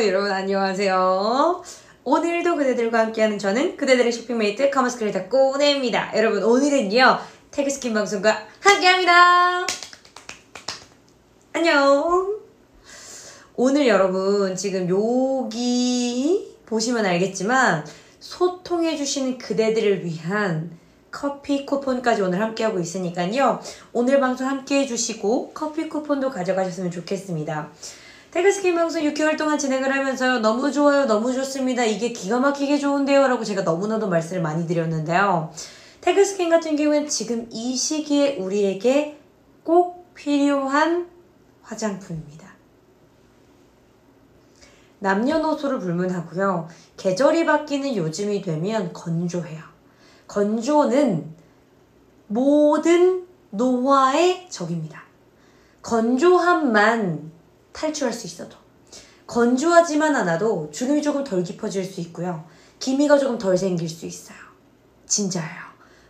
여러분 안녕하세요. 오늘도 그대들과 함께하는 저는 그대들의 쇼핑메이트 커머스 크리에이터 꼬네입니다. 여러분 오늘은요 태그스킨 방송과 함께합니다. 안녕. 오늘 여러분 지금 여기 보시면 알겠지만 소통해주시는 그대들을 위한 커피 쿠폰까지 오늘 함께하고 있으니까요. 오늘 방송 함께해주시고 커피 쿠폰도 가져가셨으면 좋겠습니다. 태그스킨 방송 6개월 동안 진행을 하면서요. 너무 좋아요. 너무 좋습니다. 이게 기가 막히게 좋은데요. 라고 제가 너무나도 말씀을 많이 드렸는데요. 태그스킨 같은 경우는 지금 이 시기에 우리에게 꼭 필요한 화장품입니다. 남녀노소를 불문하고요. 계절이 바뀌는 요즘이 되면 건조해요. 건조는 모든 노화의 적입니다. 건조함만 탈출할 수 있어도 건조하지만 않아도 주름이 조금 덜 깊어질 수 있고요. 기미가 조금 덜 생길 수 있어요. 진짜예요.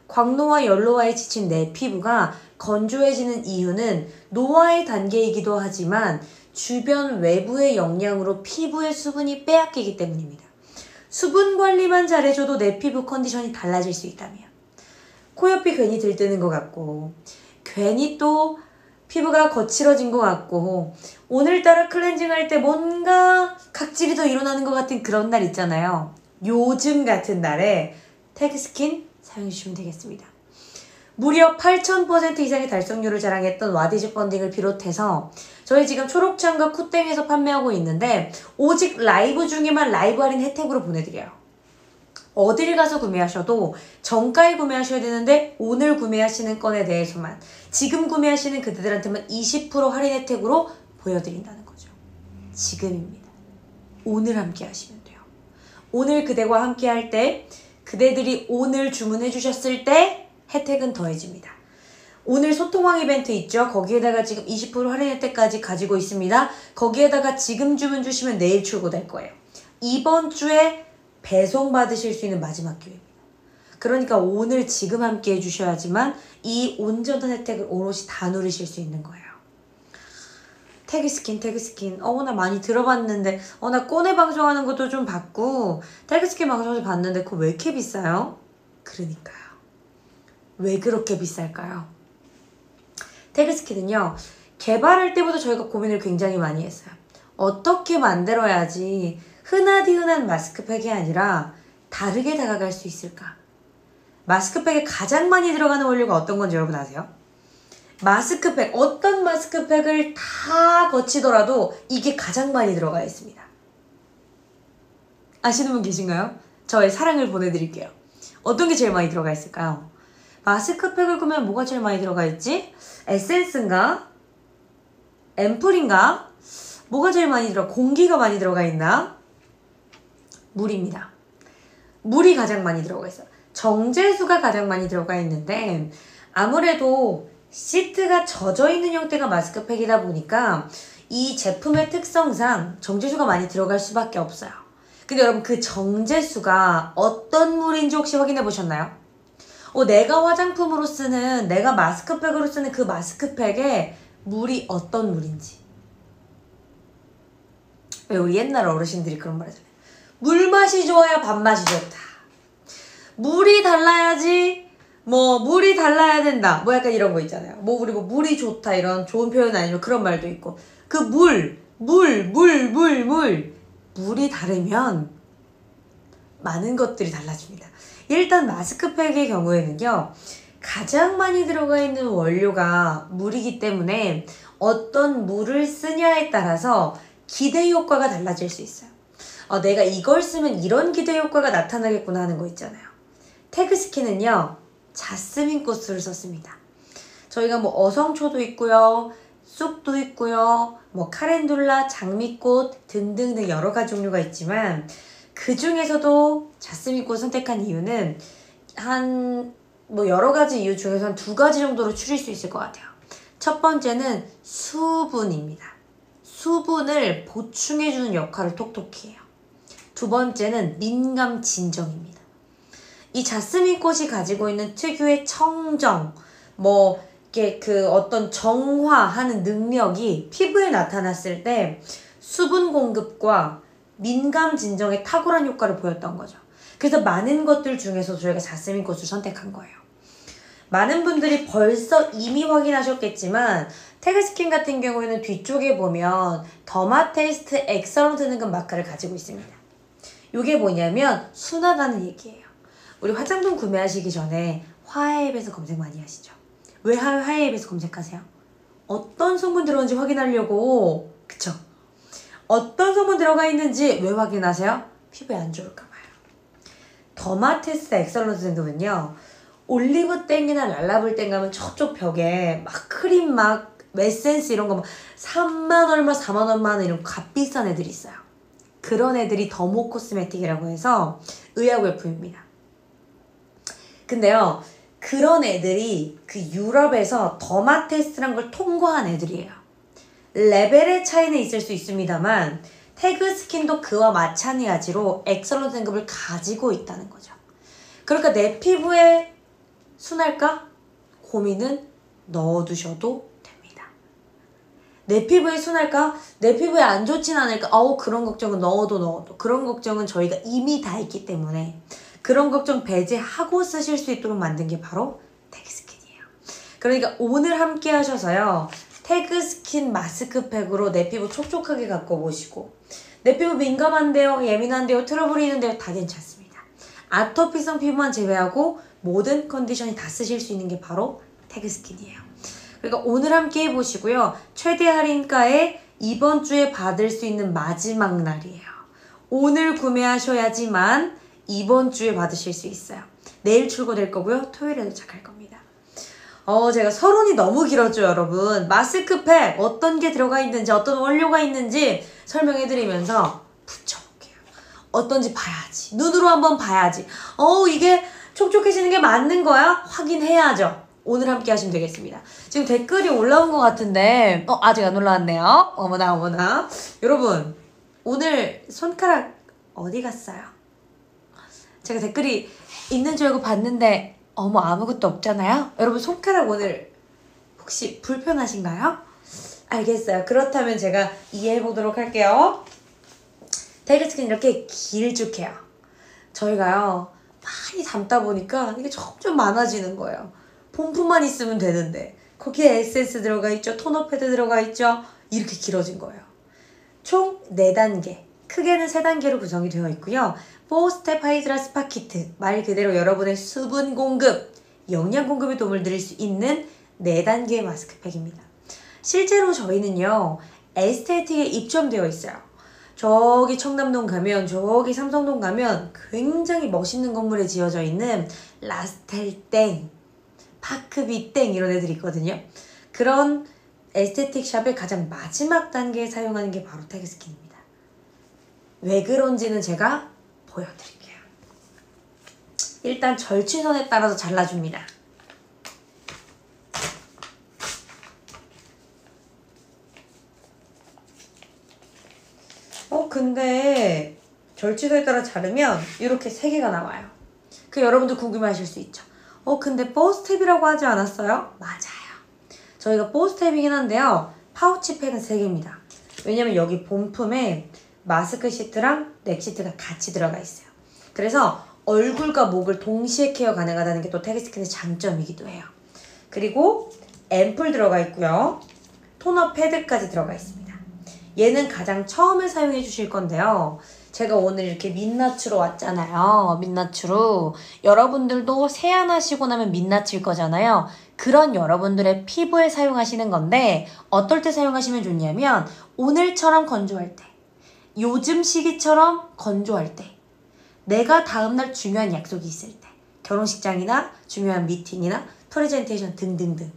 광노와 연로화에 지친 내 피부가 건조해지는 이유는 노화의 단계이기도 하지만 주변 외부의 영향으로 피부의 수분이 빼앗기기 때문입니다. 수분 관리만 잘해줘도 내 피부 컨디션이 달라질 수 있다면 코 옆이 괜히 들뜨는 것 같고 괜히 또 피부가 거칠어진 것 같고 오늘따라 클렌징 할 때 뭔가 각질이 더 일어나는 것 같은 그런 날 있잖아요. 요즘 같은 날에 태그스킨 사용해주시면 되겠습니다. 무려 8000% 이상의 달성률을 자랑했던 와디즈 펀딩을 비롯해서 저희 지금 초록창과 쿠땡에서 판매하고 있는데 오직 라이브 중에만 라이브 할인 혜택으로 보내드려요. 어딜 가서 구매하셔도 정가에 구매하셔야 되는데 오늘 구매하시는 건에 대해서만 지금 구매하시는 그들한테만 20% 할인 혜택으로 보여드린다는 거죠. 지금입니다. 오늘 함께 하시면 돼요. 오늘 그대와 함께 할 때 그대들이 오늘 주문해 주셨을 때 혜택은 더해집니다. 오늘 소통왕 이벤트 있죠? 거기에다가 지금 20% 할인 혜택까지 가지고 있습니다. 거기에다가 지금 주문 주시면 내일 출고될 거예요. 이번 주에 배송 받으실 수 있는 마지막 기회입니다. 그러니까 오늘 지금 함께 해주셔야지만 이 온전한 혜택을 오롯이 다 누리실 수 있는 거예요. 태그스킨. 나 많이 들어봤는데 나 꼬네 방송하는 것도 좀 봤고 태그스킨 방송을 봤는데 그거 왜 이렇게 비싸요? 그러니까요. 왜 그렇게 비쌀까요? 태그스킨은요. 개발할 때부터 저희가 고민을 굉장히 많이 했어요. 어떻게 만들어야지 흔한 마스크팩이 아니라 다르게 다가갈 수 있을까? 마스크팩에 가장 많이 들어가는 원료가 어떤 건지 여러분 아세요? 마스크팩, 어떤 마스크팩을 다 거치더라도 이게 가장 많이 들어가 있습니다. 아시는 분 계신가요? 저의 사랑을 보내드릴게요. 어떤 게 제일 많이 들어가 있을까요? 마스크팩을 꾸면 뭐가 제일 많이 들어가 있지? 에센스인가? 앰플인가? 뭐가 제일 많이 공기가 많이 들어가 있나? 물입니다. 물이 가장 많이 들어가 있어요. 정제수가 가장 많이 들어가 있는데 아무래도 시트가 젖어있는 형태가 마스크팩이다 보니까 이 제품의 특성상 정제수가 많이 들어갈 수밖에 없어요. 근데 여러분 그 정제수가 어떤 물인지 혹시 확인해 보셨나요? 내가 화장품으로 쓰는, 내가 마스크팩으로 쓰는 그 마스크팩에 물이 어떤 물인지. 왜 우리 옛날 어르신들이 그런 말 하잖아요. 물맛이 좋아야 밥맛이 좋다. 물이 달라야지, 물이 달라야 된다. 약간 이런 거 있잖아요. 우리 물이 좋다 이런 좋은 표현 아니면 그런 말도 있고. 그 물이 다르면 많은 것들이 달라집니다. 일단 마스크팩의 경우에는요. 가장 많이 들어가 있는 원료가 물이기 때문에 어떤 물을 쓰냐에 따라서 기대 효과가 달라질 수 있어요. 내가 이걸 쓰면 이런 기대 효과가 나타나겠구나 하는 거 있잖아요. 태그스킨은요. 자스민 꽃을 썼습니다. 저희가 어성초도 있고요. 쑥도 있고요. 카렌듈라, 장미꽃 등등등 여러 가지 종류가 있지만 그 중에서도 자스민꽃 선택한 이유는 여러 가지 이유 중에서 한 2가지 정도로 추릴 수 있을 것 같아요. 첫 번째는 수분입니다. 수분을 보충해주는 역할을 톡톡히 해요. 두 번째는 민감 진정입니다. 이 자스민꽃이 가지고 있는 특유의 청정, 이렇게 어떤 정화하는 능력이 피부에 나타났을 때 수분 공급과 민감 진정에 탁월한 효과를 보였던 거죠. 그래서 많은 것들 중에서 저희가 자스민 꽃을 선택한 거예요. 많은 분들이 벌써 이미 확인하셨겠지만 태그스킨 같은 경우에는 뒤쪽에 보면 더마테스트 엑설런트 등급 마크를 가지고 있습니다. 이게 뭐냐면 순하다는 얘기예요. 우리 화장품 구매하시기 전에 화해 앱에서 검색 많이 하시죠? 왜 화해 앱에서 검색하세요? 어떤 성분 들어온지 확인하려고. 그쵸? 어떤 성분 들어가 있는지 왜 확인하세요? 피부에 안 좋을까봐요. 더마테스트 엑설런트 등급은요, 올리브 땡이나 랄라블 땡 가면 저쪽 벽에 막 크림 막 에센스 이런 거 막 3만 얼마 4만 얼마 이런 값비싼 애들이 있어요. 그런 애들이 더모 코스메틱이라고 해서 의약외품입니다. 근데요, 그런 애들이 그 유럽에서 더마테스트란 걸 통과한 애들이에요. 레벨의 차이는 있을 수 있습니다만 태그스킨도 그와 마찬가지로 엑설런트 등급을 가지고 있다는 거죠. 그러니까 내 피부에 순할까? 고민은 넣어두셔도 됩니다. 내 피부에 순할까? 내 피부에 안 좋진 않을까? 그런 걱정은 넣어도 그런 걱정은 저희가 이미 다 했기 때문에 그런 걱정 배제하고 쓰실 수 있도록 만든 게 바로 태그스킨이에요. 그러니까 오늘 함께 하셔서요, 태그스킨 마스크팩으로 내 피부 촉촉하게 갖고 보시고, 내 피부 민감한데요, 예민한데요, 트러블이 있는데요, 다 괜찮습니다. 아토피성 피부만 제외하고 모든 컨디션이 다 쓰실 수 있는 게 바로 태그스킨이에요. 그러니까 오늘 함께 해보시고요. 최대 할인가에 이번 주에 받을 수 있는 마지막 날이에요. 오늘 구매하셔야지만 이번 주에 받으실 수 있어요. 내일 출고될 거고요. 토요일에 도착할 겁니다. 제가 서론이 너무 길었죠, 여러분. 마스크팩 어떤 게 들어가 있는지, 어떤 원료가 있는지 설명해드리면서 붙여볼게요. 어떤지 봐야지. 눈으로 한번 봐야지. 이게 촉촉해지는 게 맞는 거야? 확인해야죠. 오늘 함께 하시면 되겠습니다. 지금 댓글이 올라온 것 같은데 아직 안 올라왔네요. 어머나. 여러분, 오늘 손가락 어디 갔어요? 제가 댓글이 있는 줄 알고 봤는데 아무것도 없잖아요? 여러분, 손가락 오늘 혹시 불편하신가요? 알겠어요. 그렇다면 제가 이해해보도록 할게요. 태그스킨 이렇게 길쭉해요. 저희가요, 많이 담다 보니까 이게 점점 많아지는 거예요. 본품만 있으면 되는데 거기에 에센스 들어가 있죠, 토너 패드 들어가 있죠. 이렇게 길어진 거예요. 총 4단계, 크게는 3단계로 구성이 되어 있고요. 4스텝 하이드라 스파 키트, 말 그대로 여러분의 수분 공급, 영양 공급에 도움을 드릴 수 있는 4단계의 마스크팩입니다. 실제로 저희는요, 에스테틱에 입점되어 있어요. 저기 청담동 가면, 저기 삼성동 가면 굉장히 멋있는 건물에 지어져 있는 라스텔 땡, 파크비 땡 이런 애들이 있거든요. 그런 에스테틱 샵의 가장 마지막 단계에 사용하는 게 바로 태그스킨입니다. 왜 그런지는 제가 보여드릴게요. 일단 절취선에 따라서 잘라줍니다. 근데 절취선에 따라 자르면 이렇게 3개가 나와요. 여러분도 궁금해하실 수 있죠. 근데 4스텝이라고 하지 않았어요? 맞아요. 저희가 4스텝이긴 한데요, 파우치 팩은 3개입니다. 왜냐면 여기 본품에 마스크 시트랑 넥 시트가 같이 들어가 있어요. 그래서 얼굴과 목을 동시에 케어 가능하다는 게 또 태그스킨의 장점이기도 해요. 그리고 앰플 들어가 있고요. 토너 패드까지 들어가 있습니다. 얘는 가장 처음에 사용해 주실 건데요. 제가 오늘 이렇게 민낯으로 왔잖아요. 민낯으로. 여러분들도 세안하시고 나면 민낯일 거잖아요. 그런 여러분들의 피부에 사용하시는 건데 어떨 때 사용하시면 좋냐면 오늘처럼 건조할 때, 요즘 시기처럼 건조할 때, 내가 다음날 중요한 약속이 있을 때, 결혼식장이나 중요한 미팅이나 프레젠테이션 등등등,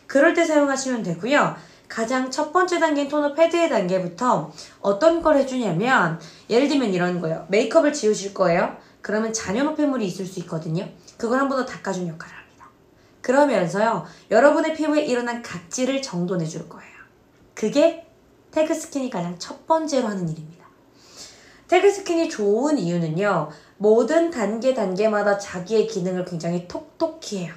그럴 때 사용하시면 되고요. 가장 첫 번째 단계인 토너 패드의 단계부터 어떤 걸 해주냐면, 예를 들면 이런 거예요. 메이크업을 지우실 거예요. 그러면 잔여 노폐물이 있을 수 있거든요. 그걸 한 번 더 닦아주는 역할을 합니다. 그러면서요, 여러분의 피부에 일어난 각질을 정돈해 줄 거예요. 그게 태그스킨이 가장 첫 번째로 하는 일입니다. 태그스킨이 좋은 이유는요, 모든 단계마다 자기의 기능을 굉장히 톡톡히 해요.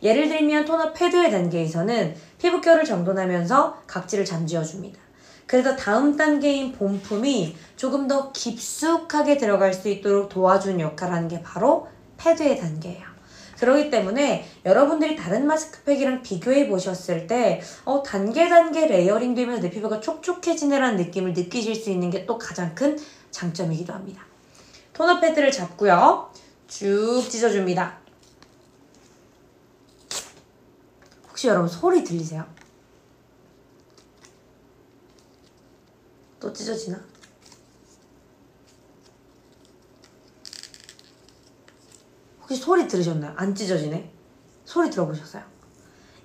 예를 들면 토너 패드의 단계에서는 피부결을 정돈하면서 각질을 잠재워줍니다. 그래서 다음 단계인 본품이 조금 더 깊숙하게 들어갈 수 있도록 도와주는 역할을 하는 게 바로 패드의 단계예요. 그렇기 때문에 여러분들이 다른 마스크팩이랑 비교해 보셨을 때 단계 레이어링 되면서 내 피부가 촉촉해지네라는 느낌을 느끼실 수 있는 게 또 가장 큰 장점이기도 합니다. 토너 패드를 잡고요. 쭉 찢어줍니다. 혹시 여러분 소리 들리세요? 또 찢어지나? 혹시 소리 들으셨나요? 안 찢어지네? 소리 들어보셨어요?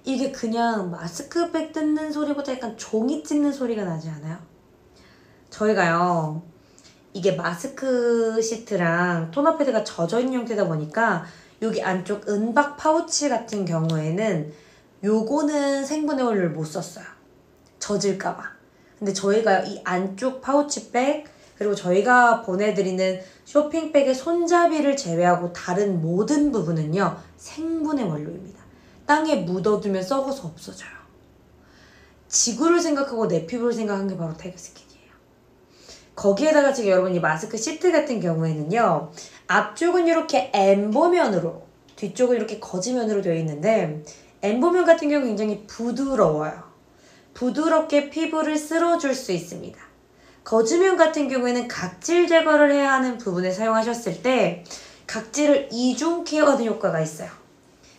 이게 그냥 마스크팩 뜯는 소리보다 약간 종이 찢는 소리가 나지 않아요? 저희가요, 이게 마스크 시트랑 토너 패드가 젖어있는 형태다 보니까 여기 안쪽 은박 파우치 같은 경우에는 요거는 생분해 원료를 못 썼어요. 젖을까봐. 근데 저희가 이 안쪽 파우치백 그리고 저희가 보내드리는 쇼핑백의 손잡이를 제외하고 다른 모든 부분은요 생분해 원료입니다. 땅에 묻어두면 썩어서 없어져요. 지구를 생각하고 내 피부를 생각한 게 바로 태그스킨이에요. 거기에다가 지금 여러분 이 마스크 시트 같은 경우에는요 앞쪽은 이렇게 엠보면으로 뒤쪽은 이렇게 거즈면으로 되어 있는데 엠보면 같은 경우 굉장히 부드러워요. 부드럽게 피부를 쓸어줄 수 있습니다. 거즈면 같은 경우에는 각질 제거를 해야 하는 부분에 사용하셨을 때 각질을 이중 케어하는 효과가 있어요.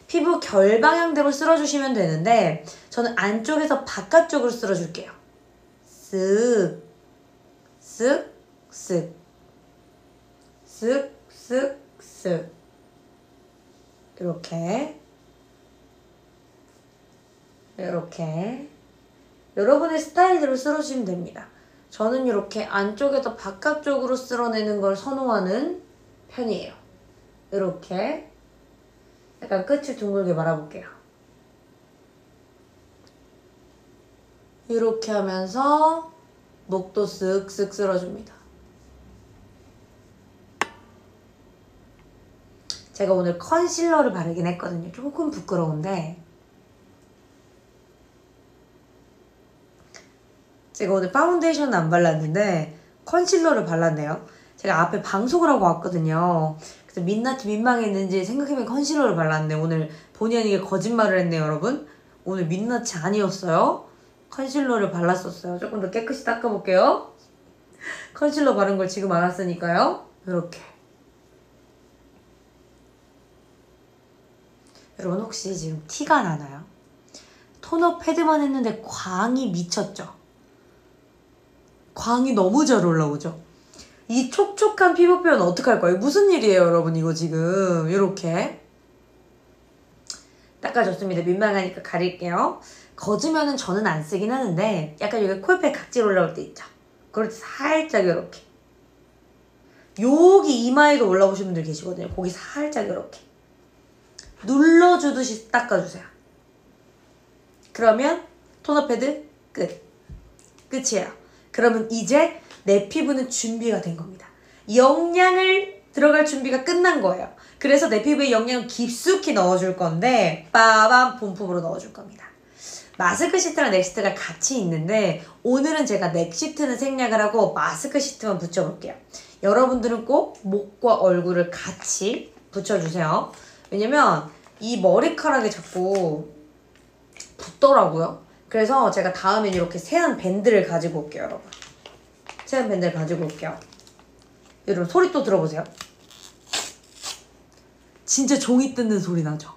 피부 결 방향대로 쓸어주시면 되는데 저는 안쪽에서 바깥쪽으로 쓸어줄게요. 쓱, 쓱, 쓱, 쓱, 쓱, 쓱 이렇게 여러분의 스타일대로 쓸어주시면 됩니다. 저는 이렇게 안쪽에서 바깥쪽으로 쓸어내는 걸 선호하는 편이에요. 이렇게 약간 끝을 둥글게 말아볼게요. 이렇게 하면서 목도 쓱쓱 쓸어줍니다. 제가 오늘 컨실러를 바르긴 했거든요. 조금 부끄러운데 제가 오늘 파운데이션은 안 발랐는데 컨실러를 발랐네요. 제가 앞에 방송을 하고 왔거든요. 그래서 민낯이 민망했는지 생각해보면 컨실러를 발랐네. 오늘 본의 아니게 거짓말을 했네요, 여러분. 오늘 민낯이 아니었어요. 컨실러를 발랐었어요. 조금 더 깨끗이 닦아볼게요. 컨실러 바른 걸 지금 알았으니까요. 이렇게. 여러분 혹시 지금 티가 나나요? 토너 패드만 했는데 광이 미쳤죠? 광이 너무 잘 올라오죠? 이 촉촉한 피부 표현 어떡할 거예요? 무슨 일이에요, 여러분? 이거 지금 이렇게 닦아줬습니다. 민망하니까 가릴게요. 거즈면은 저는 안 쓰긴 하는데 약간 여기 코옆에 각질 올라올 때 있죠? 그럴 때 살짝 이렇게 여기 이마에도 올라오시는 분들 계시거든요. 거기 살짝 이렇게 눌러주듯이 닦아주세요. 그러면 토너 패드 끝이에요. 그러면 이제 내 피부는 준비가 된 겁니다. 영양을 들어갈 준비가 끝난 거예요. 그래서 내 피부에 영양을 깊숙이 넣어줄 건데 빠밤 본품으로 넣어줄 겁니다. 마스크 시트랑 넥시트가 같이 있는데 오늘은 제가 넥시트는 생략을 하고 마스크 시트만 붙여볼게요. 여러분들은 꼭 목과 얼굴을 같이 붙여주세요. 왜냐면 이 머리카락이 자꾸 붙더라고요. 그래서 제가 다음엔 이렇게 세안 밴드를 가지고 올게요, 여러분. 세안 밴드를 가지고 올게요. 여러분 소리 또 들어보세요. 진짜 종이 뜯는 소리 나죠?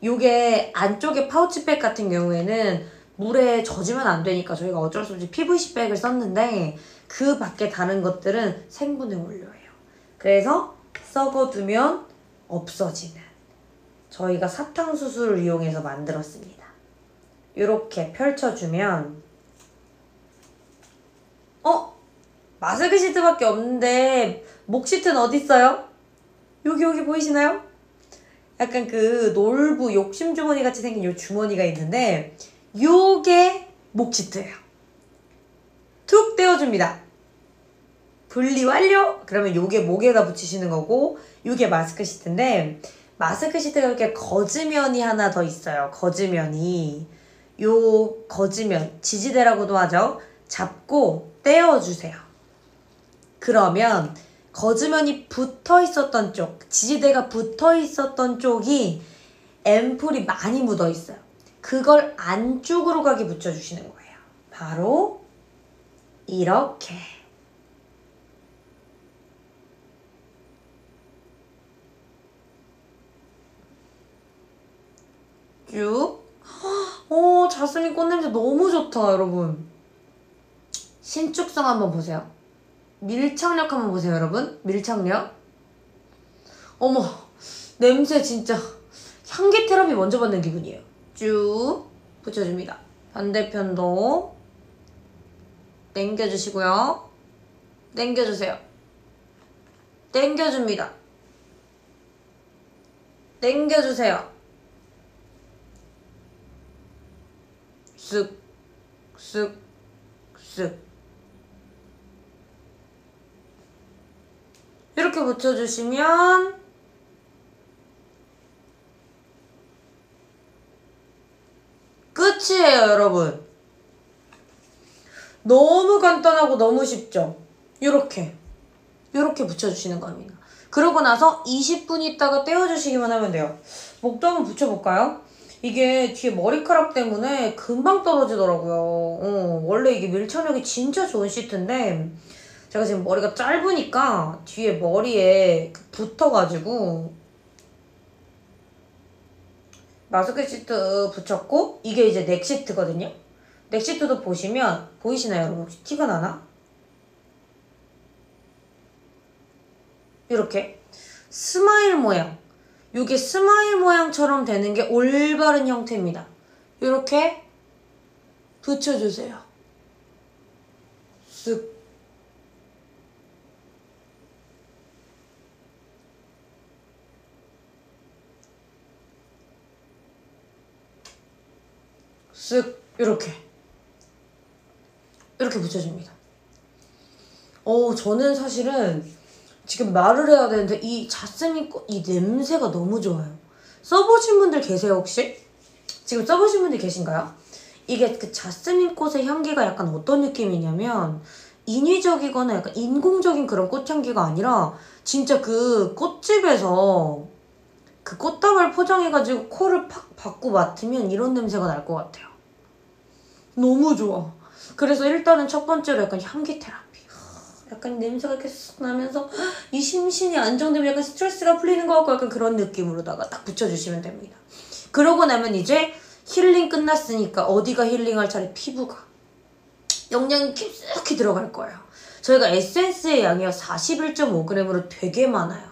요게 안쪽에 파우치백 같은 경우에는 물에 젖으면 안 되니까 저희가 어쩔 수 없이 PVC백을 썼는데 그 밖에 다른 것들은 생분해 원료예요. 그래서 썩어두면 없어지는 저희가 사탕수수를 이용해서 만들었습니다. 이렇게 펼쳐주면 마스크 시트밖에 없는데 목 시트는 어디 있어요? 여기 보이시나요? 약간 그 놀부 욕심 주머니 같이 생긴 요 주머니가 있는데 요게 목 시트예요. 툭 떼어줍니다. 분리 완료! 그러면 요게 목에다 붙이시는 거고 요게 마스크 시트인데 마스크 시트가 이렇게 거즈면이 하나 더 있어요. 거즈면이 요 거즈면 지지대라고도 하죠. 잡고 떼어주세요. 그러면 거즈면이 붙어 있었던 쪽, 지지대가 붙어 있었던 쪽이 앰플이 많이 묻어 있어요. 그걸 안쪽으로 가게 붙여주시는 거예요. 바로 이렇게. 쭉. 오, 자스민 꽃냄새 너무 좋다, 여러분. 신축성 한번 보세요. 밀착력 한번 보세요, 여러분. 밀착력. 어머, 냄새 진짜 향기 테라피 먼저 받는 기분이에요. 쭉 붙여줍니다. 반대편도 당겨주시고요. 당겨주세요. 당겨줍니다. 당겨주세요. 쓱, 쓱, 쓱. 이렇게 붙여주시면 끝이에요, 여러분. 너무 간단하고 너무 쉽죠? 이렇게 붙여주시는 겁니다. 그러고 나서 20분 있다가 떼어주시기만 하면 돼요. 목도 한번 붙여볼까요? 이게 뒤에 머리카락 때문에 금방 떨어지더라고요. 원래 이게 밀착력이 진짜 좋은 시트인데 제가 지금 머리가 짧으니까 뒤에 머리에 붙어가지고 마스크 시트 붙였고 이게 이제 넥 시트거든요. 넥 시트도 보시면 보이시나요, 여러분? 혹시 티가 나나? 이렇게 스마일 모양. 이게 스마일 모양처럼 되는 게 올바른 형태입니다. 이렇게 붙여주세요. 쓱. 쓱. 이렇게 붙여줍니다. 저는 사실은 지금 말을 해야 되는데 이 자스민 꽃 이 냄새가 너무 좋아요. 써보신 분들 계세요, 혹시? 지금 써보신 분들 계신가요? 이게 그 자스민 꽃의 향기가 약간 어떤 느낌이냐면 인위적이거나 약간 인공적인 그런 꽃향기가 아니라 진짜 그 꽃집에서 그 꽃다발 포장해가지고 코를 팍 박고 맡으면 이런 냄새가 날 것 같아요. 너무 좋아. 그래서 일단은 첫 번째로 약간 향기 테라피. 약간 냄새가 이렇게 쓱 나면서 이 심신이 안정되면 약간 스트레스가 풀리는 것 같고 약간 그런 느낌으로다가 딱 붙여주시면 됩니다. 그러고 나면 이제 힐링 끝났으니까 어디가 힐링할 차례? 피부가. 영양이 깊숙이 들어갈 거예요. 저희가 에센스의 양이요 41.5g으로 되게 많아요.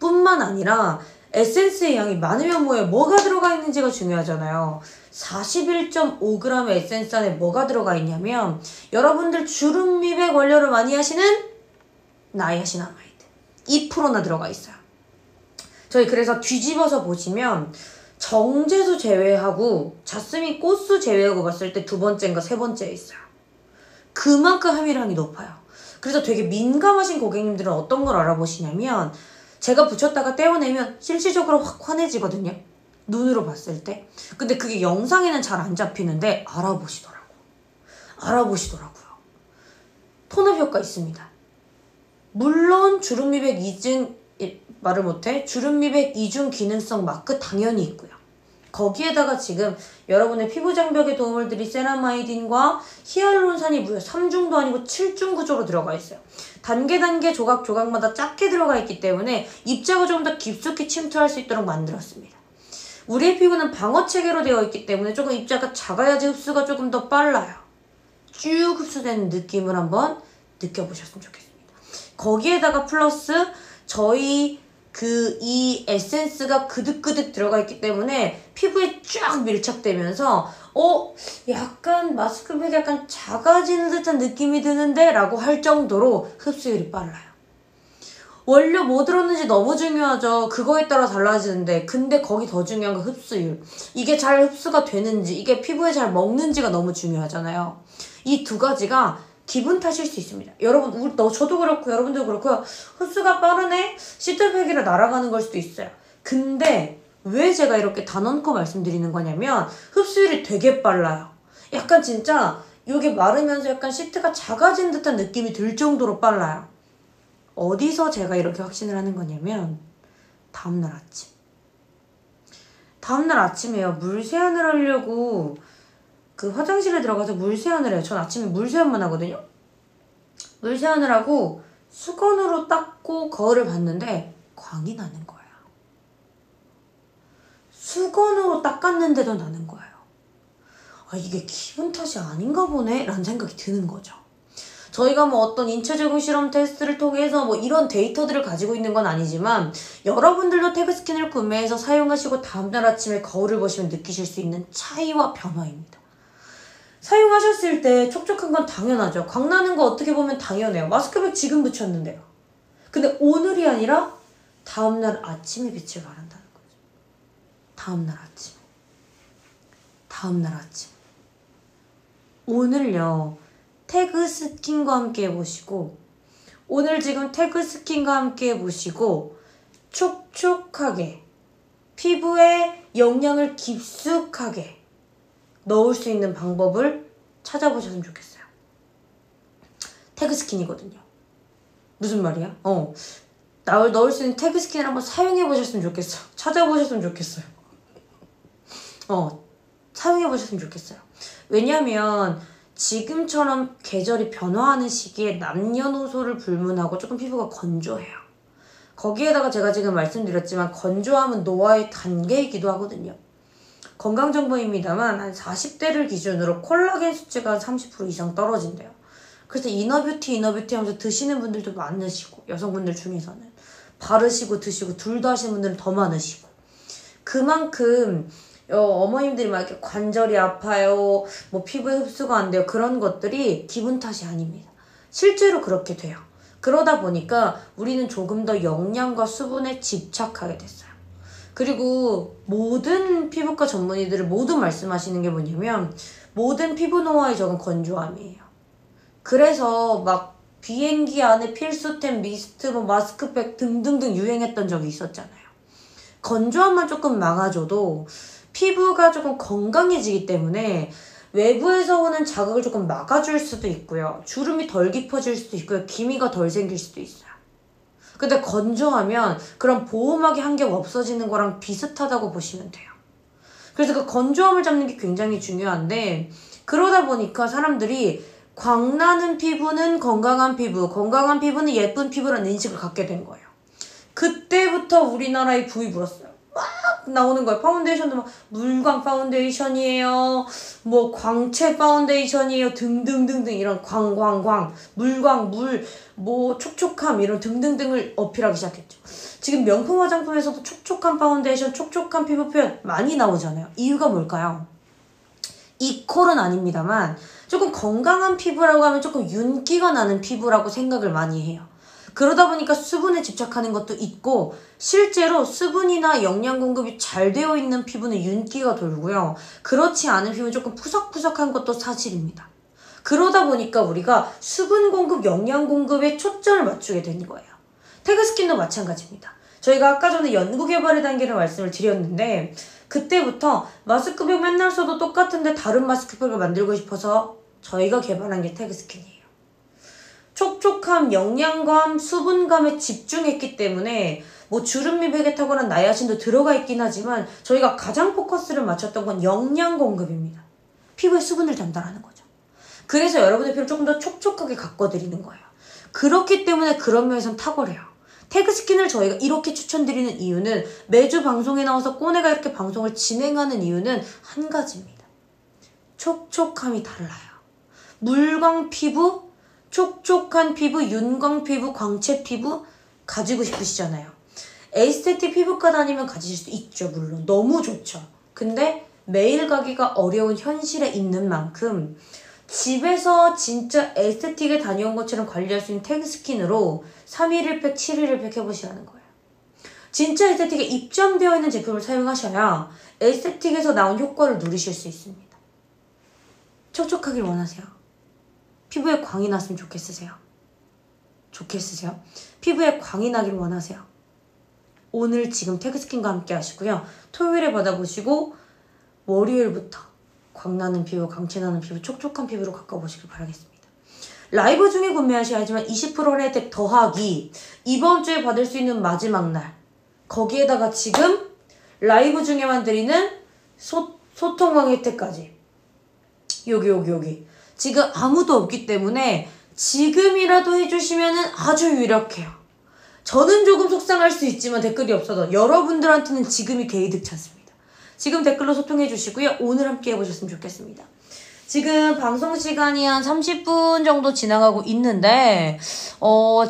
뿐만 아니라 에센스의 양이 많으면 뭐가 들어가 있는지가 중요하잖아요. 41.5g의 에센스 안에 뭐가 들어가 있냐면 여러분들 주름 미백 원료를 많이 하시는 나이아신아마이드 2%나 들어가 있어요. 저희 그래서 뒤집어서 보시면 정제수 제외하고 자스민 꽃수 제외하고 봤을 때 두 번째인가 세 번째에 있어요. 그만큼 함유량이 높아요. 그래서 되게 민감하신 고객님들은 어떤 걸 알아보시냐면 제가 붙였다가 떼어내면 실질적으로 확 환해지거든요. 눈으로 봤을 때. 근데 그게 영상에는 잘 안 잡히는데 알아보시더라고요. 톤업 효과 있습니다. 물론 주름 미백 이중 말을 못해. 주름 미백 이중 기능성 마크 당연히 있고요. 거기에다가 지금 여러분의 피부 장벽에 도움을 드릴 세라마이딘과 히알루론산이 무려 3중도 아니고 7중 구조로 들어가 있어요. 단계 조각마다 작게 들어가 있기 때문에 입자가 조금 더 깊숙이 침투할 수 있도록 만들었습니다. 우리의 피부는 방어체계로 되어 있기 때문에 조금 입자가 작아야지 흡수가 조금 더 빨라요. 쭉 흡수되는 느낌을 한번 느껴보셨으면 좋겠습니다. 거기에다가 플러스 저희 이 에센스가 그득그득 들어가 있기 때문에 피부에 쫙 밀착되면서 약간 마스크팩이 약간 작아지는 듯한 느낌이 드는데 라고 할 정도로 흡수율이 빨라요. 원료 뭐 들었는지 너무 중요하죠. 그거에 따라 달라지는데 근데 거기 더 중요한 건 흡수율. 이게 잘 흡수가 되는지 이게 피부에 잘 먹는지가 너무 중요하잖아요. 이 두 가지가 기분 탓일 수 있습니다. 여러분, 저도 그렇고 여러분도 그렇고요. 흡수가 빠르네? 시트팩이라 날아가는 걸 수도 있어요. 근데 왜 제가 이렇게 단언코 말씀드리는 거냐면 흡수율이 되게 빨라요. 약간 진짜 이게 마르면서 약간 시트가 작아진 듯한 느낌이 들 정도로 빨라요. 어디서 제가 이렇게 확신을 하는 거냐면 다음날 아침. 다음날 아침에요. 물 세안을 하려고 그 화장실에 들어가서 물 세안을 해요. 전 아침에 물 세안만 하거든요. 물 세안을 하고 수건으로 닦고 거울을 봤는데 광이 나는 거예요. 수건으로 닦았는데도 나는 거예요. 아, 이게 기분 탓이 아닌가 보네? 라는 생각이 드는 거죠. 저희가 뭐 어떤 인체 적응 실험 테스트를 통해서 뭐 이런 데이터들을 가지고 있는 건 아니지만 여러분들도 태그스킨을 구매해서 사용하시고 다음날 아침에 거울을 보시면 느끼실 수 있는 차이와 변화입니다. 사용하셨을 때 촉촉한 건 당연하죠. 광나는 거 어떻게 보면 당연해요. 마스크팩 지금 붙였는데요. 근데 오늘이 아니라 다음날 아침에 빛을 발한다는 거죠. 다음날 아침. 다음날 아침. 오늘요. 태그스킨과 함께 해보시고 오늘 지금 태그스킨과 함께 해보시고 촉촉하게 피부에 영양을 깊숙하게 넣을 수 있는 방법을 찾아보셨으면 좋겠어요. 태그스킨이거든요. 무슨 말이야? 넣을 수 있는 태그스킨을 한번 사용해보셨으면 좋겠어요. 찾아보셨으면 좋겠어요. 사용해보셨으면 좋겠어요. 왜냐면 지금처럼 계절이 변화하는 시기에 남녀노소를 불문하고 조금 피부가 건조해요. 거기에다가 제가 지금 말씀드렸지만 건조함은 노화의 단계이기도 하거든요. 건강정보입니다만 한 40대를 기준으로 콜라겐 수치가 한 30% 이상 떨어진대요. 그래서 이너뷰티 하면서 드시는 분들도 많으시고 여성분들 중에서는 바르시고 드시고 둘 다 하시는 분들은 더 많으시고 그만큼 어머님들이 막 이렇게 관절이 아파요, 뭐 피부에 흡수가 안 돼요, 그런 것들이 기분 탓이 아닙니다. 실제로 그렇게 돼요. 그러다 보니까 우리는 조금 더 영양과 수분에 집착하게 됐어요. 그리고 모든 피부과 전문의들을 모두 말씀하시는 게 뭐냐면 모든 피부 노화의 적은 건조함이에요. 그래서 막 비행기 안에 필수템 미스트, 뭐 마스크팩 등등등 유행했던 적이 있었잖아요. 건조함만 조금 막아줘도 피부가 조금 건강해지기 때문에 외부에서 오는 자극을 조금 막아줄 수도 있고요. 주름이 덜 깊어질 수도 있고요. 기미가 덜 생길 수도 있어요. 근데 건조하면 그런 보호막이 한 겹 없어지는 거랑 비슷하다고 보시면 돼요. 그래서 그 건조함을 잡는 게 굉장히 중요한데 그러다 보니까 사람들이 광나는 피부는 건강한 피부, 건강한 피부는 예쁜 피부라는 인식을 갖게 된 거예요. 그때부터 우리나라에 붐이 불었어요. 막 나오는 거예요. 파운데이션도 막 물광 파운데이션이에요. 뭐 광채 파운데이션이에요. 등등등등 이런 광광광, 물광, 뭐 촉촉함 이런 등등등을 어필하기 시작했죠. 지금 명품 화장품에서도 촉촉한 파운데이션, 촉촉한 피부 표현 많이 나오잖아요. 이유가 뭘까요? 이퀄은 아닙니다만 조금 건강한 피부라고 하면 조금 윤기가 나는 피부라고 생각을 많이 해요. 그러다 보니까 수분에 집착하는 것도 있고 실제로 수분이나 영양 공급이 잘 되어 있는 피부는 윤기가 돌고요. 그렇지 않은 피부는 조금 푸석푸석한 것도 사실입니다. 그러다 보니까 우리가 수분 공급, 영양 공급에 초점을 맞추게 되는 거예요. 태그스킨도 마찬가지입니다. 저희가 아까 전에 연구개발의 단계를 말씀을 드렸는데 그때부터 마스크팩 맨날 써도 똑같은데 다른 마스크팩을 만들고 싶어서 저희가 개발한 게 태그스킨이에요. 촉촉함, 영양감, 수분감에 집중했기 때문에 뭐 주름미 베개 탁월한 나야신도 들어가 있긴 하지만 저희가 가장 포커스를 맞췄던 건 영양 공급입니다. 피부에 수분을 전달하는 거죠. 그래서 여러분의 피부를 조금 더 촉촉하게 가꿔드리는 거예요. 그렇기 때문에 그런 면에선 탁월해요. 태그스킨을 저희가 이렇게 추천드리는 이유는 매주 방송에 나와서 꼬내가 이렇게 방송을 진행하는 이유는 한 가지입니다. 촉촉함이 달라요. 물광 피부, 촉촉한 피부, 윤광 피부, 광채 피부 가지고 싶으시잖아요. 에스테틱 피부과 다니면 가지실 수 있죠. 물론 너무 좋죠. 근데 매일 가기가 어려운 현실에 있는 만큼 집에서 진짜 에스테틱에 다녀온 것처럼 관리할 수 있는 태그스킨으로 3일 1팩, 7일 1팩 해보시라는 거예요. 진짜 에스테틱에 입점되어 있는 제품을 사용하셔야 에스테틱에서 나온 효과를 누리실 수 있습니다. 촉촉하길 원하세요? 피부에 광이 났으면 좋겠으세요? 피부에 광이 나길 원하세요? 오늘 지금 태그스킨과 함께 하시고요. 토요일에 받아보시고 월요일부터 광나는 피부, 광채나는 피부, 촉촉한 피부로 가꿔보시길 바라겠습니다. 라이브 중에 구매하셔야지만 20% 혜택 더하기 이번 주에 받을 수 있는 마지막 날. 거기에다가 지금 라이브 중에만 드리는 소통왕 혜택까지. 여기. 지금 아무도 없기 때문에 지금이라도 해주시면 아주 유력해요. 저는 조금 속상할 수 있지만 댓글이 없어도 여러분들한테는 지금이 개이득 찬스입니다. 지금 댓글로 소통해 주시고요. 오늘 함께 해보셨으면 좋겠습니다. 지금 방송 시간이 한 30분 정도 지나가고 있는데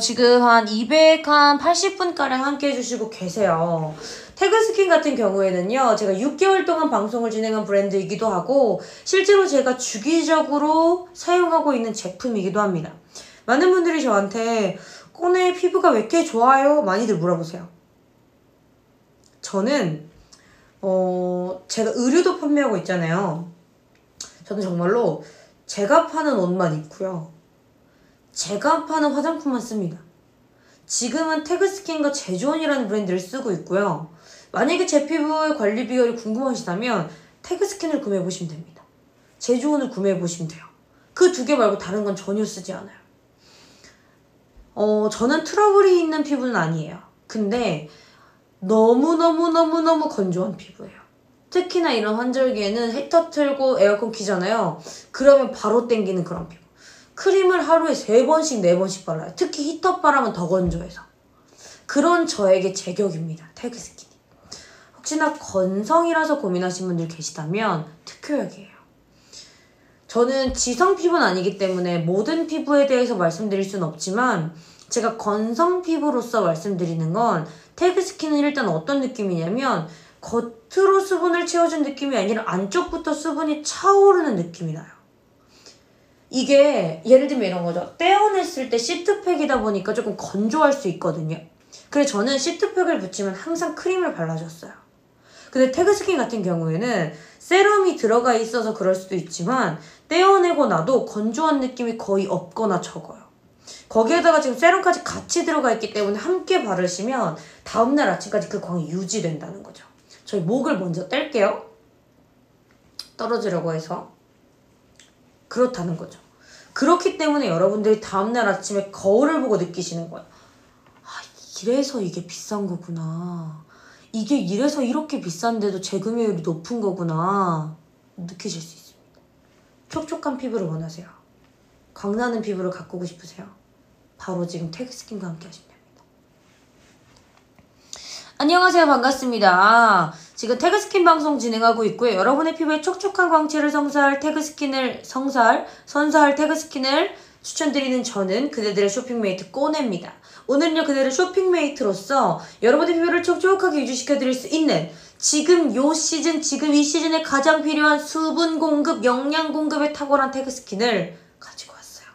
지금 한 280분가량 함께 해주시고 계세요. 태그스킨 같은 경우에는요, 제가 6개월 동안 방송을 진행한 브랜드이기도 하고 실제로 제가 주기적으로 사용하고 있는 제품이기도 합니다. 많은 분들이 저한테 꼬네 피부가 왜 이렇게 좋아요? 많이들 물어보세요. 저는 제가 의류도 판매하고 있잖아요. 저는 정말로 제가 파는 옷만 입고요. 제가 파는 화장품만 씁니다. 지금은 태그스킨과 제주원이라는 브랜드를 쓰고 있고요. 만약에 제 피부의 관리 비결이 궁금하시다면 태그스킨을 구매해보시면 됩니다. 제주원을 구매해보시면 돼요. 그 두 개 말고 다른 건 전혀 쓰지 않아요. 저는 트러블이 있는 피부는 아니에요. 근데 너무너무 건조한 피부예요. 특히나 이런 환절기에는 히터 틀고 에어컨 키잖아요. 그러면 바로 땡기는 그런 피부. 크림을 하루에 3번씩 4번씩 발라요. 특히 히터 바람은 더 건조해서. 그런 저에게 제격입니다. 태그스킨이. 혹시나 건성이라서 고민하신 분들 계시다면 특효약이에요. 저는 지성 피부는 아니기 때문에 모든 피부에 대해서 말씀드릴 수는 없지만 제가 건성 피부로서 말씀드리는 건 태그스킨은 일단 어떤 느낌이냐면 겉으로 수분을 채워준 느낌이 아니라 안쪽부터 수분이 차오르는 느낌이 나요. 이게 예를 들면 이런 거죠. 떼어냈을 때 시트팩이다 보니까 조금 건조할 수 있거든요. 그래서 저는 시트팩을 붙이면 항상 크림을 발라줬어요. 근데 태그스킨 같은 경우에는 세럼이 들어가 있어서 그럴 수도 있지만 떼어내고 나도 건조한 느낌이 거의 없거나 적어요. 거기에다가 지금 세럼까지 같이 들어가 있기 때문에 함께 바르시면 다음날 아침까지 그 광이 유지된다는 거죠. 저희 목을 먼저 뗄게요. 떨어지려고 해서. 그렇다는 거죠. 그렇기 때문에 여러분들이 다음날 아침에 거울을 보고 느끼시는 거예요. 아, 이래서 이게 비싼 거구나. 이게 이래서 이렇게 비싼데도 재구매율이 높은 거구나. 느끼실 수 있습니다. 촉촉한 피부를 원하세요? 광나는 피부를 가꾸고 싶으세요? 바로 지금 태그스킨과 함께 하시면 됩니다. 안녕하세요. 반갑습니다. 지금 태그스킨 방송 진행하고 있고요. 여러분의 피부에 촉촉한 광채를 선사할 태그스킨을 추천드리는 저는 그대들의 쇼핑메이트 꼬네입니다. 오늘은요 그대의 쇼핑메이트로서 여러분의 피부를 촉촉하게 유지시켜드릴 수 있는 지금 이 시즌에 가장 필요한 수분 공급, 영양 공급에 탁월한 태그스킨을 가지고 왔어요.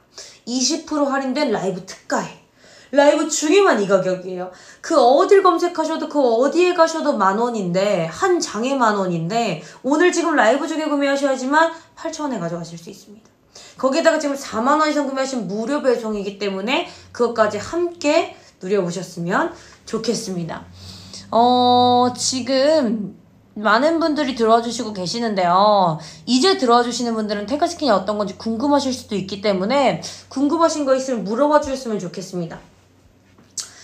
20% 할인된 라이브 특가에 라이브 중에만 이 가격이에요. 그 어딜 검색하셔도 그 어디에 가셔도 10,000원인데 한 장에 10,000원인데 오늘 지금 라이브 중에 구매하셔야지만 8,000원에 가져가실 수 있습니다. 거기에다가 지금 40,000원 이상 구매하시면 무료 배송이기 때문에 그것까지 함께 누려보셨으면 좋겠습니다. 지금 많은 분들이 들어와 주시고 계시는데요. 이제 들어와 주시는 분들은 태그스킨이 어떤 건지 궁금하실 수도 있기 때문에 궁금하신 거 있으면 물어봐 주셨으면 좋겠습니다.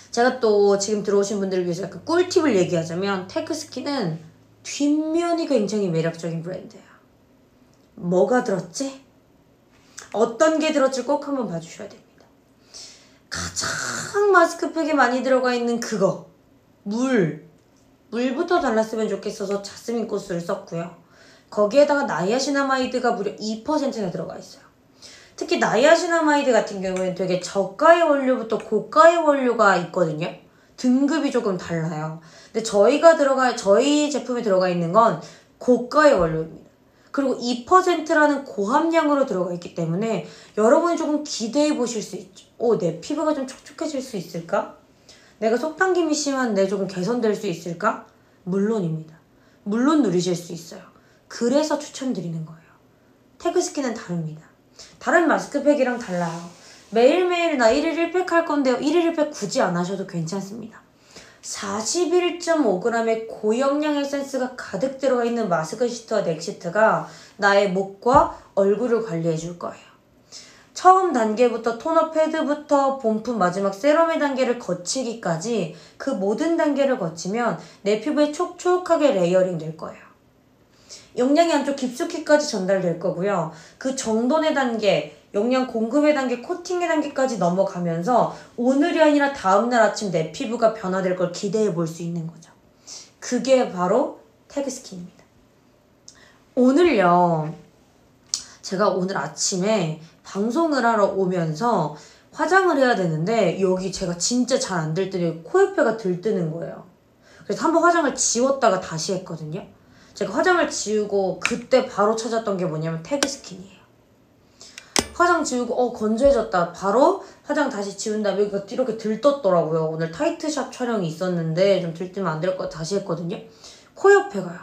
제가 또 지금 들어오신 분들을 위해서 약간 꿀팁을 얘기하자면 태그스킨은 뒷면이 굉장히 매력적인 브랜드예요. 뭐가 들었지? 어떤 게 들었지 꼭 한번 봐주셔야 됩니다. 가장 마스크팩에 많이 들어가 있는 그거 물부터 달랐으면 좋겠어서 자스민 코스를 썼고요. 거기에다가 나이아신아마이드가 무려 2%나 들어가 있어요. 특히 나이아신아마이드 같은 경우에는 되게 저가의 원료부터 고가의 원료가 있거든요. 등급이 조금 달라요. 근데 저희 제품에 들어가 있는 건 고가의 원료입니다. 그리고 2%라는 고함량으로 들어가 있기 때문에 여러분이 조금 기대해 보실 수 있죠. 내 피부가 좀 촉촉해질 수 있을까? 내가 속당김이 심한데 조금 개선될 수 있을까? 물론입니다. 물론 누리실 수 있어요. 그래서 추천드리는 거예요. 태그스킨은 다릅니다. 다른 마스크팩이랑 달라요. 매일매일 나 1일 1팩 할 건데요. 1일 1팩 굳이 안 하셔도 괜찮습니다. 41.5g의 고영양 에센스가 가득 들어가 있는 마스크 시트와 넥시트가 나의 목과 얼굴을 관리해 줄 거예요. 처음 단계부터 토너 패드부터 본품 마지막 세럼의 단계를 거치기까지 그 모든 단계를 거치면 내 피부에 촉촉하게 레이어링 될 거예요. 영양이 한쪽 깊숙이까지 전달될 거고요. 그 정돈의 단계, 영양 공급의 단계, 코팅의 단계까지 넘어가면서 오늘이 아니라 다음날 아침 내 피부가 변화될 걸 기대해 볼 수 있는 거죠. 그게 바로 태그스킨입니다. 오늘요, 제가 오늘 아침에 방송을 하러 오면서 화장을 해야 되는데 여기 제가 진짜 잘 안 들뜨니 코 옆에가 들뜨는 거예요. 그래서 한번 화장을 지웠다가 다시 했거든요. 제가 화장을 지우고 그때 바로 찾았던 게 뭐냐면 태그스킨이에요. 화장 지우고 건조해졌다. 바로 화장 다시 지운 다음에 여기가 이렇게 들떴더라고요. 오늘 타이트샵 촬영이 있었는데 좀 들뜨면 안 될 것 같아 다시 했거든요. 코 옆에가요.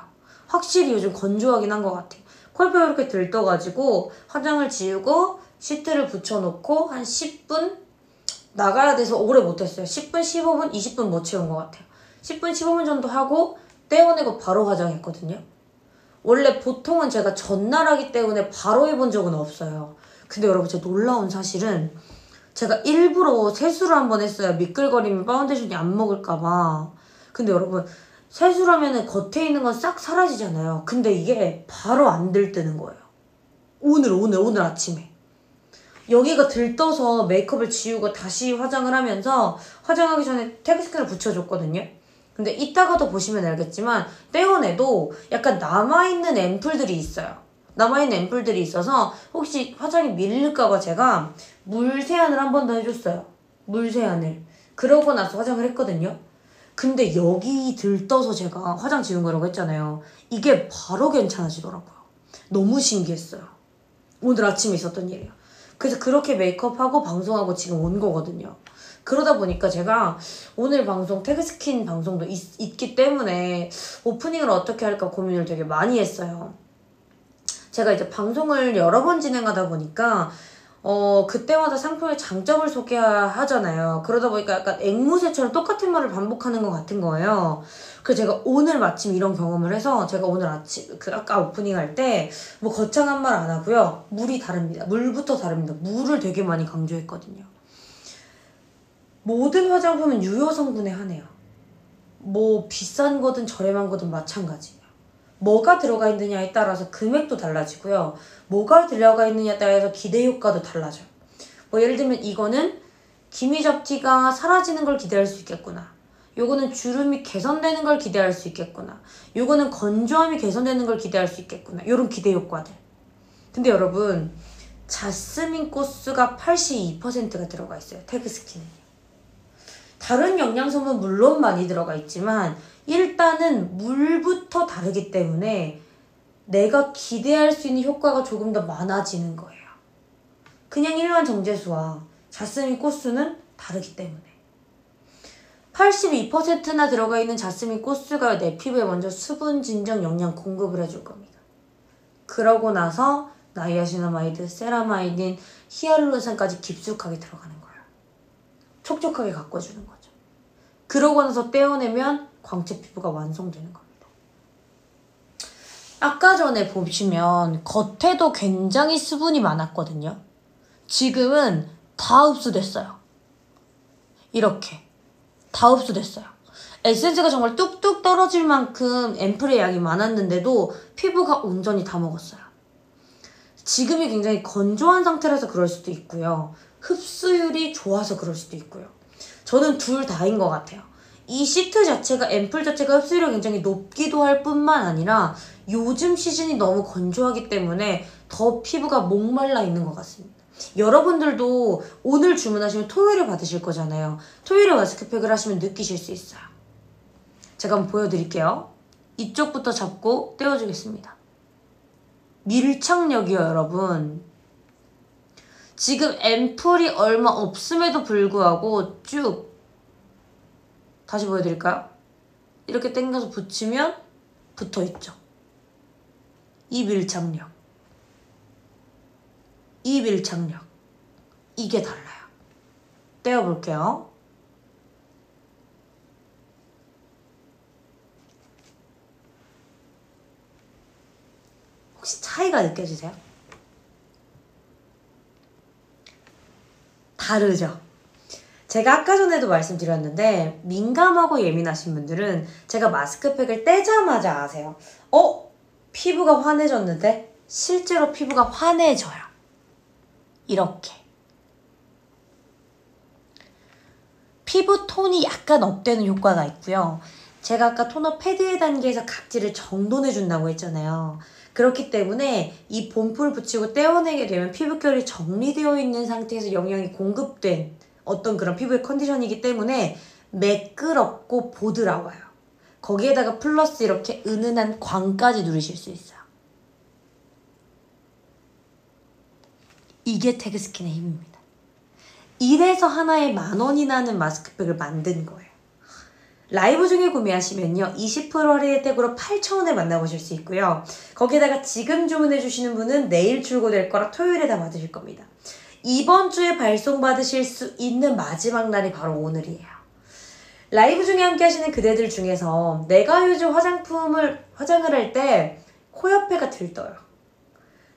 확실히 요즘 건조하긴 한 것 같아요. 코 옆에가 이렇게 들떠가지고 화장을 지우고 시트를 붙여놓고 한 10분 나가야 돼서 오래 못했어요. 10분, 15분, 20분 못 채운 것 같아요. 10분, 15분 정도 하고 떼어내고 바로 화장했거든요. 원래 보통은 제가 전날 하기 때문에 바로 해본 적은 없어요. 근데 여러분 제가 놀라운 사실은 제가 일부러 세수를 한번 했어요. 미끌거리면 파운데이션이 안 먹을까봐. 근데 여러분 세수를 하면은 겉에 있는 건 싹 사라지잖아요. 근데 이게 바로 안 들뜨는 거예요. 오늘 아침에. 여기가 들떠서 메이크업을 지우고 다시 화장을 하면서 화장하기 전에 태그스킨을 붙여줬거든요. 근데 이따가도 보시면 알겠지만 떼어내도 약간 남아있는 앰플들이 있어요. 남아있는 앰플들이 있어서 혹시 화장이 밀릴까봐 제가 물 세안을 한 번 더 해줬어요. 물 세안을. 그러고 나서 화장을 했거든요. 근데 여기 들떠서 제가 화장 지운 거라고 했잖아요. 이게 바로 괜찮아지더라고요. 너무 신기했어요. 오늘 아침에 있었던 일이에요. 그래서 그렇게 메이크업하고 방송하고 지금 온 거거든요. 그러다 보니까 제가 오늘 방송 태그스킨 방송도 있기 때문에 오프닝을 어떻게 할까 고민을 되게 많이 했어요. 제가 이제 방송을 여러 번 진행하다 보니까 그때마다 상품의 장점을 소개하잖아요. 그러다 보니까 약간 앵무새처럼 똑같은 말을 반복하는 것 같은 거예요. 그래서 제가 오늘 마침 이런 경험을 해서 제가 오늘 아침 아까 오프닝 할 때 뭐 거창한 말 안 하고요. 물이 다릅니다. 물부터 다릅니다. 물을 되게 많이 강조했거든요. 모든 화장품은 유효 성분에 한해요. 뭐 비싼 거든 저렴한 거든 마찬가지예요. 뭐가 들어가 있느냐에 따라서 금액도 달라지고요. 뭐가 들어가 있느냐에 따라서 기대 효과도 달라져요. 뭐 예를 들면 이거는 기미 잡티가 사라지는 걸 기대할 수 있겠구나. 요거는 주름이 개선되는 걸 기대할 수 있겠구나. 요거는 건조함이 개선되는 걸 기대할 수 있겠구나. 요런 기대 효과들. 근데 여러분 자스민 꽃수가 82%가 들어가 있어요. 태그스킨은. 다른 영양소는 물론 많이 들어가 있지만 일단은 물부터 다르기 때문에 내가 기대할 수 있는 효과가 조금 더 많아지는 거예요. 그냥 일반 정제수와 자스민 꽃수는 다르기 때문에. 82%나 들어가 있는 자스민 꽃수가 내 피부에 먼저 수분 진정 영양 공급을 해줄 겁니다. 그러고 나서 나이아시나마이드, 세라마이딘, 히알루론산까지 깊숙하게 들어가는 거예요. 촉촉하게 가꿔주는 거죠. 그러고 나서 떼어내면 광채 피부가 완성되는 겁니다. 아까 전에 보시면 겉에도 굉장히 수분이 많았거든요. 지금은 다 흡수됐어요. 이렇게 다 흡수됐어요. 에센스가 정말 뚝뚝 떨어질 만큼 앰플의 양이 많았는데도 피부가 온전히 다 먹었어요. 지금이 굉장히 건조한 상태라서 그럴 수도 있고요. 흡수율이 좋아서 그럴 수도 있고요. 저는 둘 다인 것 같아요. 이 시트 자체가, 앰플 자체가 흡수율이 굉장히 높기도 할 뿐만 아니라 요즘 시즌이 너무 건조하기 때문에 더 피부가 목말라 있는 것 같습니다. 여러분들도 오늘 주문하시면 토요일에 받으실 거잖아요. 토요일에 마스크팩을 하시면 느끼실 수 있어요. 제가 한번 보여드릴게요. 이쪽부터 잡고 떼어주겠습니다. 밀착력이요, 여러분. 지금 앰플이 얼마 없음에도 불구하고 쭉 다시 보여드릴까요? 이렇게 당겨서 붙이면 붙어있죠. 이 밀착력. 이 밀착력. 이게 달라요. 떼어볼게요. 혹시 차이가 느껴지세요? 다르죠? 제가 아까 전에도 말씀드렸는데 민감하고 예민하신 분들은 제가 마스크팩을 떼자마자 아세요. 피부가 환해졌는데 실제로 피부가 환해져요. 이렇게. 피부 톤이 약간 업되는 효과가 있고요. 제가 아까 토너 패드의 단계에서 각질을 정돈해준다고 했잖아요. 그렇기 때문에 이 봄풀 붙이고 떼어내게 되면 피부결이 정리되어 있는 상태에서 영양이 공급된 어떤 그런 피부의 컨디션이기 때문에 매끄럽고 보드라워요. 거기에다가 플러스 이렇게 은은한 광까지 누리실 수 있어요. 이게 태그스킨의 힘입니다. 이래서 하나에 10,000원이 나는 마스크팩을 만든 거예요. 라이브 중에 구매하시면요 20% 할인 혜택으로 8,000원에 만나보실 수 있고요. 거기에다가 지금 주문해주시는 분은 내일 출고될 거라 토요일에 다 받으실 겁니다. 이번 주에 발송받으실 수 있는 마지막 날이 바로 오늘이에요. 라이브 중에 함께 하시는 그대들 중에서 내가 요즘 화장을 할 때 코 옆에가 들떠요.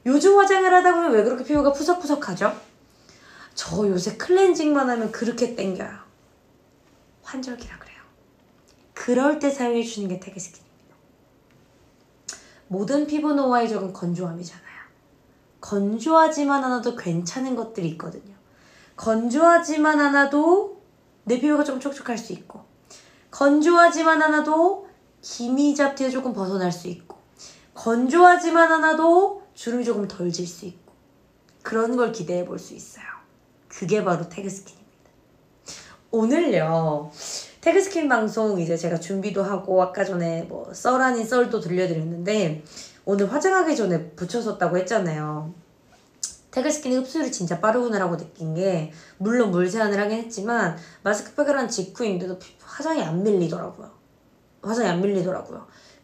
요즘 화장을 하다 보면 왜 그렇게 피부가 푸석푸석하죠? 저 요새 클렌징만 하면 그렇게 땡겨요. 환절기라 그래요. 그럴 때 사용해주시는 게 태그스킨입니다. 모든 피부 노화의 적은 건조함이잖아요. 건조하지만 않아도 괜찮은 것들이 있거든요. 건조하지만 않아도 내 피부가 좀 촉촉할 수 있고, 건조하지만 않아도 기미 잡티에 조금 벗어날 수 있고, 건조하지만 않아도 주름이 조금 덜 질 수 있고, 그런 걸 기대해 볼 수 있어요. 그게 바로 태그스킨입니다. 오늘요 태그스킨 방송 이제 제가 준비도 하고 아까 전에 썰 아닌 썰도 들려드렸는데 오늘 화장하기 전에 붙였었다고 했잖아요. 태그스킨의 흡수율이 진짜 빠르구나라고 느낀 게 물론 물 세안을 하긴 했지만 마스크팩을 한 직후인데도 화장이 안 밀리더라고요.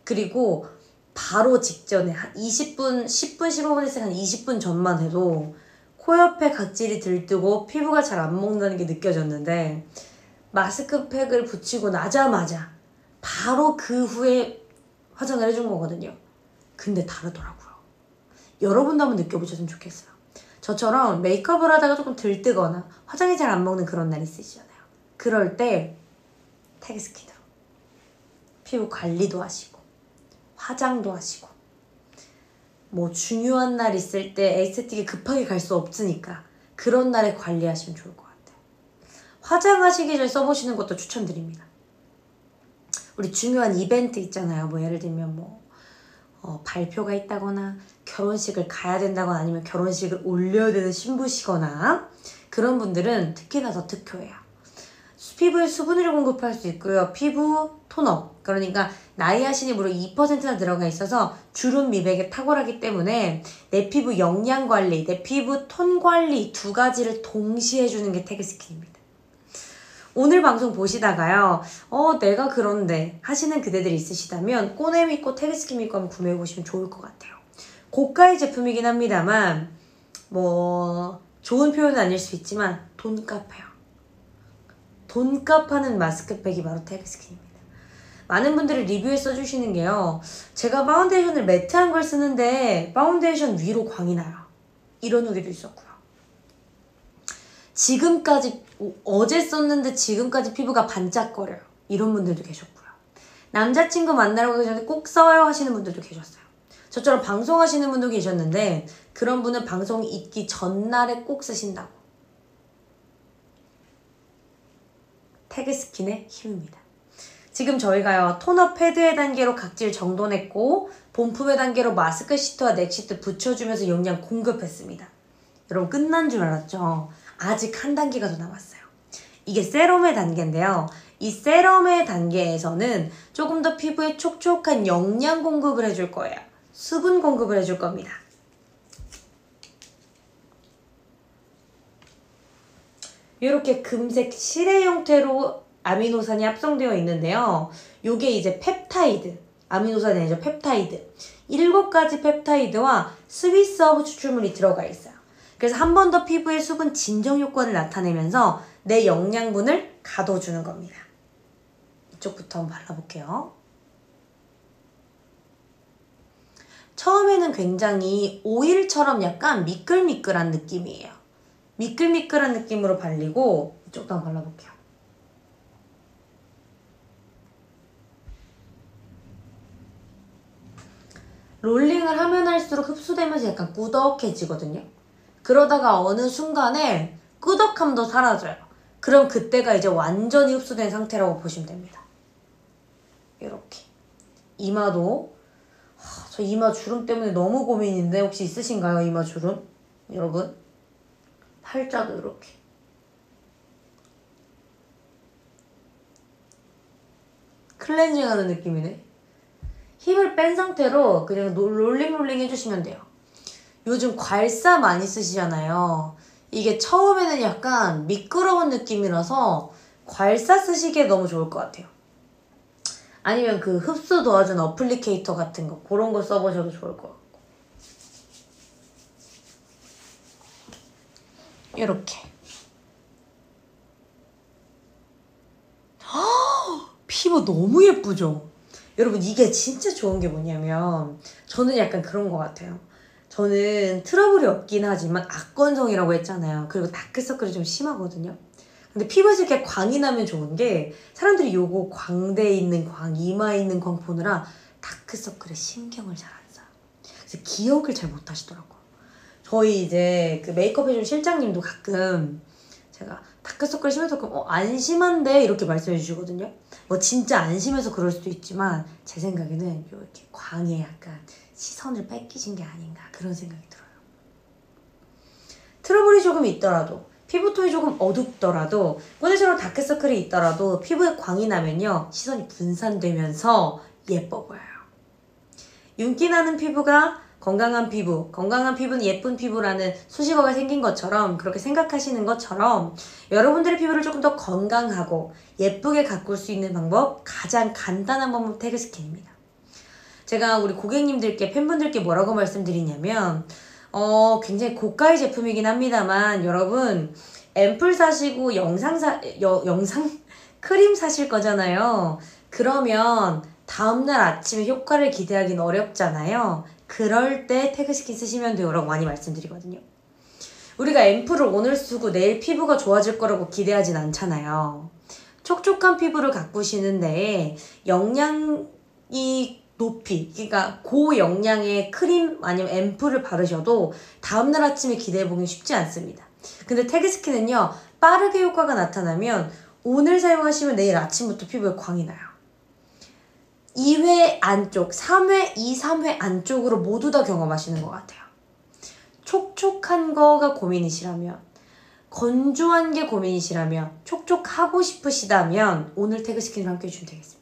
그리고 바로 직전에 한 20분, 10분, 15분에서 한 20분 전만 해도 코 옆에 각질이 들뜨고 피부가 잘 안 먹는다는 게 느껴졌는데 마스크팩을 붙이고 나자마자 바로 그 후에 화장을 해준 거거든요. 근데 다르더라고요. 여러분도 한번 느껴보셨으면 좋겠어요. 저처럼 메이크업을 하다가 조금 들뜨거나 화장이 잘 안 먹는 그런 날 있으시잖아요. 그럴 때 태그스킨으로 피부 관리도 하시고 화장도 하시고 중요한 날 있을 때 에스테틱에 급하게 갈 수 없으니까 그런 날에 관리하시면 좋을 것 같아요. 화장하시기 전에 써보시는 것도 추천드립니다. 우리 중요한 이벤트 있잖아요. 예를 들면 발표가 있다거나 결혼식을 가야 된다거나 아니면 결혼식을 올려야 되는 신부시거나 그런 분들은 특히나 더 특효예요. 피부에 수분을 공급할 수 있고요. 피부 톤업, 그러니까 나이아신이 무려 2%나 들어가 있어서 주름 미백에 탁월하기 때문에 내 피부 영양 관리, 내 피부 톤 관리 두 가지를 동시에 해주는 게 태그스킨입니다. 오늘 방송 보시다가요. 내가 그런데 하시는 그대들이 있으시다면 꼬내 믿고 태그스킨 믿고 한번 구매해보시면 좋을 것 같아요. 고가의 제품이긴 합니다만 좋은 표현은 아닐 수 있지만 돈값해요. 돈값하는 마스크팩이 바로 태그스킨입니다. 많은 분들이 리뷰에 써주시는 게요. 제가 파운데이션을 매트한 걸 쓰는데 파운데이션 위로 광이 나요. 이런 후기도 있었고요. 지금까지 어제 썼는데 지금까지 피부가 반짝거려요. 이런 분들도 계셨고요. 남자친구 만나러 가기 전에 꼭 써요 하시는 분들도 계셨어요. 저처럼 방송하시는 분도 계셨는데 그런 분은 방송이 있기 전날에 꼭 쓰신다고. 태그스킨의 힘입니다. 지금 저희가요 토너 패드의 단계로 각질 정돈했고 본품의 단계로 마스크 시트와 넥 시트 붙여주면서 영양 공급했습니다. 여러분 끝난 줄 알았죠? 아직 한 단계가 더 남았어요. 이게 세럼의 단계인데요. 이 세럼의 단계에서는 조금 더 피부에 촉촉한 영양 공급을 해줄 거예요. 수분 공급을 해줄 겁니다. 이렇게 금색 실의 형태로 아미노산이 합성되어 있는데요. 요게 이제 펩타이드, 아미노산이 아니죠. 펩타이드. 7가지 펩타이드와 스위스허브 추출물이 들어가 있어요. 그래서 한 번 더 피부의 수분 진정 효과를 나타내면서 내 영양분을 가둬주는 겁니다. 이쪽부터 한번 발라볼게요. 처음에는 굉장히 오일처럼 약간 미끌미끌한 느낌이에요. 미끌미끌한 느낌으로 발리고 이쪽도 한번 발라볼게요. 롤링을 하면 할수록 흡수되면서 약간 꾸덕해지거든요. 그러다가 어느 순간에 꾸덕함도 사라져요. 그럼 그때가 이제 완전히 흡수된 상태라고 보시면 됩니다. 이렇게. 이마도 저 이마 주름 때문에 너무 고민인데 혹시 있으신가요? 이마 주름? 여러분? 살짝 이렇게. 클렌징하는 느낌이네. 힘을 뺀 상태로 그냥 롤링 해주시면 돼요. 요즘 괄사 많이 쓰시잖아요. 이게 처음에는 약간 미끄러운 느낌이라서 괄사 쓰시기에 너무 좋을 것 같아요. 아니면 그 흡수 도와주는 어플리케이터 같은 거 그런 거 써보셔도 좋을 것 같고. 이렇게. 피부 너무 예쁘죠? 여러분 이게 진짜 좋은 게 뭐냐면 저는 약간 그런 것 같아요. 저는 트러블이 없긴 하지만 악건성이라고 했잖아요. 그리고 다크서클이 좀 심하거든요. 근데 피부에서 이렇게 광이 나면 좋은 게 사람들이 요거 광대에 있는 광, 이마에 있는 광 보느라 다크서클에 신경을 잘 안 써요. 그래서 기억을 잘 못 하시더라고요. 저희 이제 그 메이크업 해준 실장님도 가끔 제가 다크서클 심해서 안 심한데 이렇게 말씀해 주시거든요. 뭐 진짜 안 심해서 그럴 수도 있지만 제 생각에는 이렇게 광에 약간 시선을 뺏기신 게 아닌가 그런 생각이 들어요. 트러블이 조금 있더라도 피부톤이 조금 어둡더라도 꼬대처럼 다크서클이 있더라도 피부에 광이 나면요 시선이 분산되면서 예뻐 보여요. 윤기 나는 피부가 건강한 피부는 예쁜 피부라는 수식어가 생긴 것처럼 그렇게 생각하시는 것처럼 여러분들의 피부를 조금 더 건강하고 예쁘게 가꿀 수 있는 방법 가장 간단한 방법 태그스킨입니다. 제가 우리 고객님들께 팬분들께 뭐라고 말씀드리냐면 굉장히 고가의 제품이긴 합니다만 여러분 앰플 사시고 영상 크림 사실 거잖아요. 그러면 다음날 아침에 효과를 기대하기는 어렵잖아요. 그럴 때 태그스킨 쓰시면 돼요 라고 많이 말씀드리거든요. 우리가 앰플을 오늘 쓰고 내일 피부가 좋아질 거라고 기대하진 않잖아요. 촉촉한 피부를 가꾸시는데 영양이 높이 그러니까 고영양의 크림 아니면 앰플을 바르셔도 다음날 아침에 기대해보기 쉽지 않습니다. 근데 태그스킨은요 빠르게 효과가 나타나면 오늘 사용하시면 내일 아침부터 피부에 광이 나요. 2회 안쪽, 3회, 3회 안쪽으로 모두 다 경험하시는 것 같아요. 촉촉한 거가 고민이시라면, 건조한 게 고민이시라면, 촉촉하고 싶으시다면 오늘 태그스킨을 함께 해주시면 되겠습니다.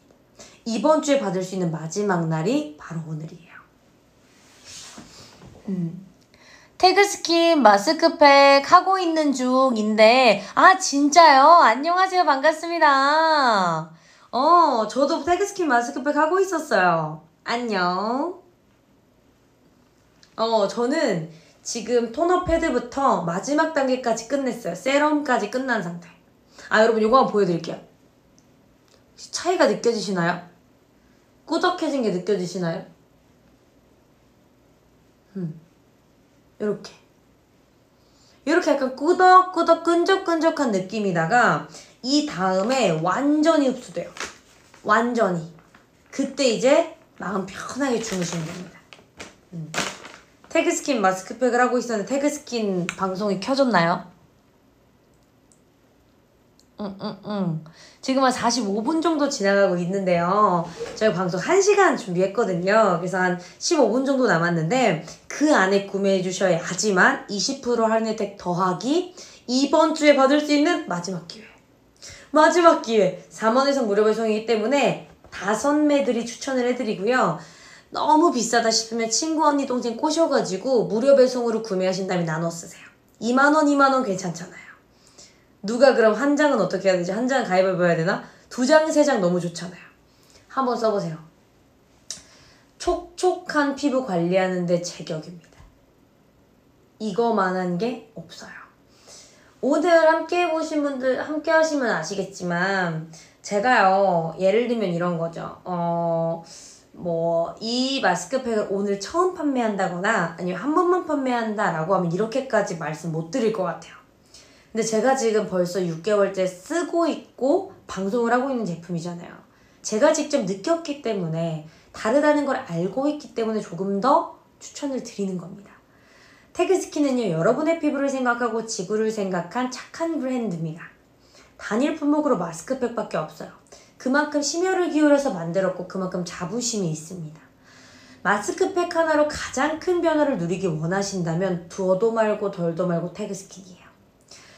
이번 주에 받을 수 있는 마지막 날이 바로 오늘이에요. 태그스킨 마스크팩 하고 있는 중인데 진짜요? 안녕하세요. 반갑습니다. 저도 태그스킨 마스크팩 하고 있었어요. 안녕. 저는 지금 토너 패드부터 마지막 단계까지 끝냈어요. 세럼까지 끝난 상태. 여러분 요거 한번 보여드릴게요. 차이가 느껴지시나요? 꾸덕해진 게 느껴지시나요? 이렇게 약간 꾸덕꾸덕 끈적끈적한 느낌이다가 이 다음에 완전히 흡수돼요. 완전히. 그때 이제 마음 편하게 주무시면 됩니다. 태그스킨 마스크팩을 하고 있었는데 태그스킨 방송이 켜졌나요? 지금 한 45분 정도 지나가고 있는데요. 저희 방송 1시간 준비했거든요. 그래서 한 15분 정도 남았는데 그 안에 구매해 주셔야지만 20% 할인 혜택 더하기 이번 주에 받을 수 있는 마지막 기회. 4만 원 이상 무료 배송이기 때문에 5매들이 추천을 해드리고요. 너무 비싸다 싶으면 친구 언니 동생 꼬셔가지고 무료 배송으로 구매하신 다음에 나눠 쓰세요. 2만원 괜찮잖아요. 누가 그럼 한 장은 어떻게 해야 되지? 한 장 가입해봐야 되나? 2장, 3장 너무 좋잖아요. 한번 써보세요. 촉촉한 피부 관리하는데 제격입니다. 이거만한 게 없어요. 오늘 함께 해보신 분들, 함께 하시면 아시겠지만 제가요 예를 들면 이런 거죠. 이 마스크팩을 오늘 처음 판매한다거나 아니면 한 번만 판매한다라고 하면 이렇게까지 말씀 못 드릴 것 같아요. 근데 제가 지금 벌써 6개월째 쓰고 있고 방송을 하고 있는 제품이잖아요. 제가 직접 느꼈기 때문에 다르다는 걸 알고 있기 때문에 조금 더 추천을 드리는 겁니다. 태그스킨은요, 여러분의 피부를 생각하고 지구를 생각한 착한 브랜드입니다. 단일 품목으로 마스크팩밖에 없어요. 그만큼 심혈을 기울여서 만들었고 그만큼 자부심이 있습니다. 마스크팩 하나로 가장 큰 변화를 누리기 원하신다면 더도 말고 덜도 말고 태그스킨이에요.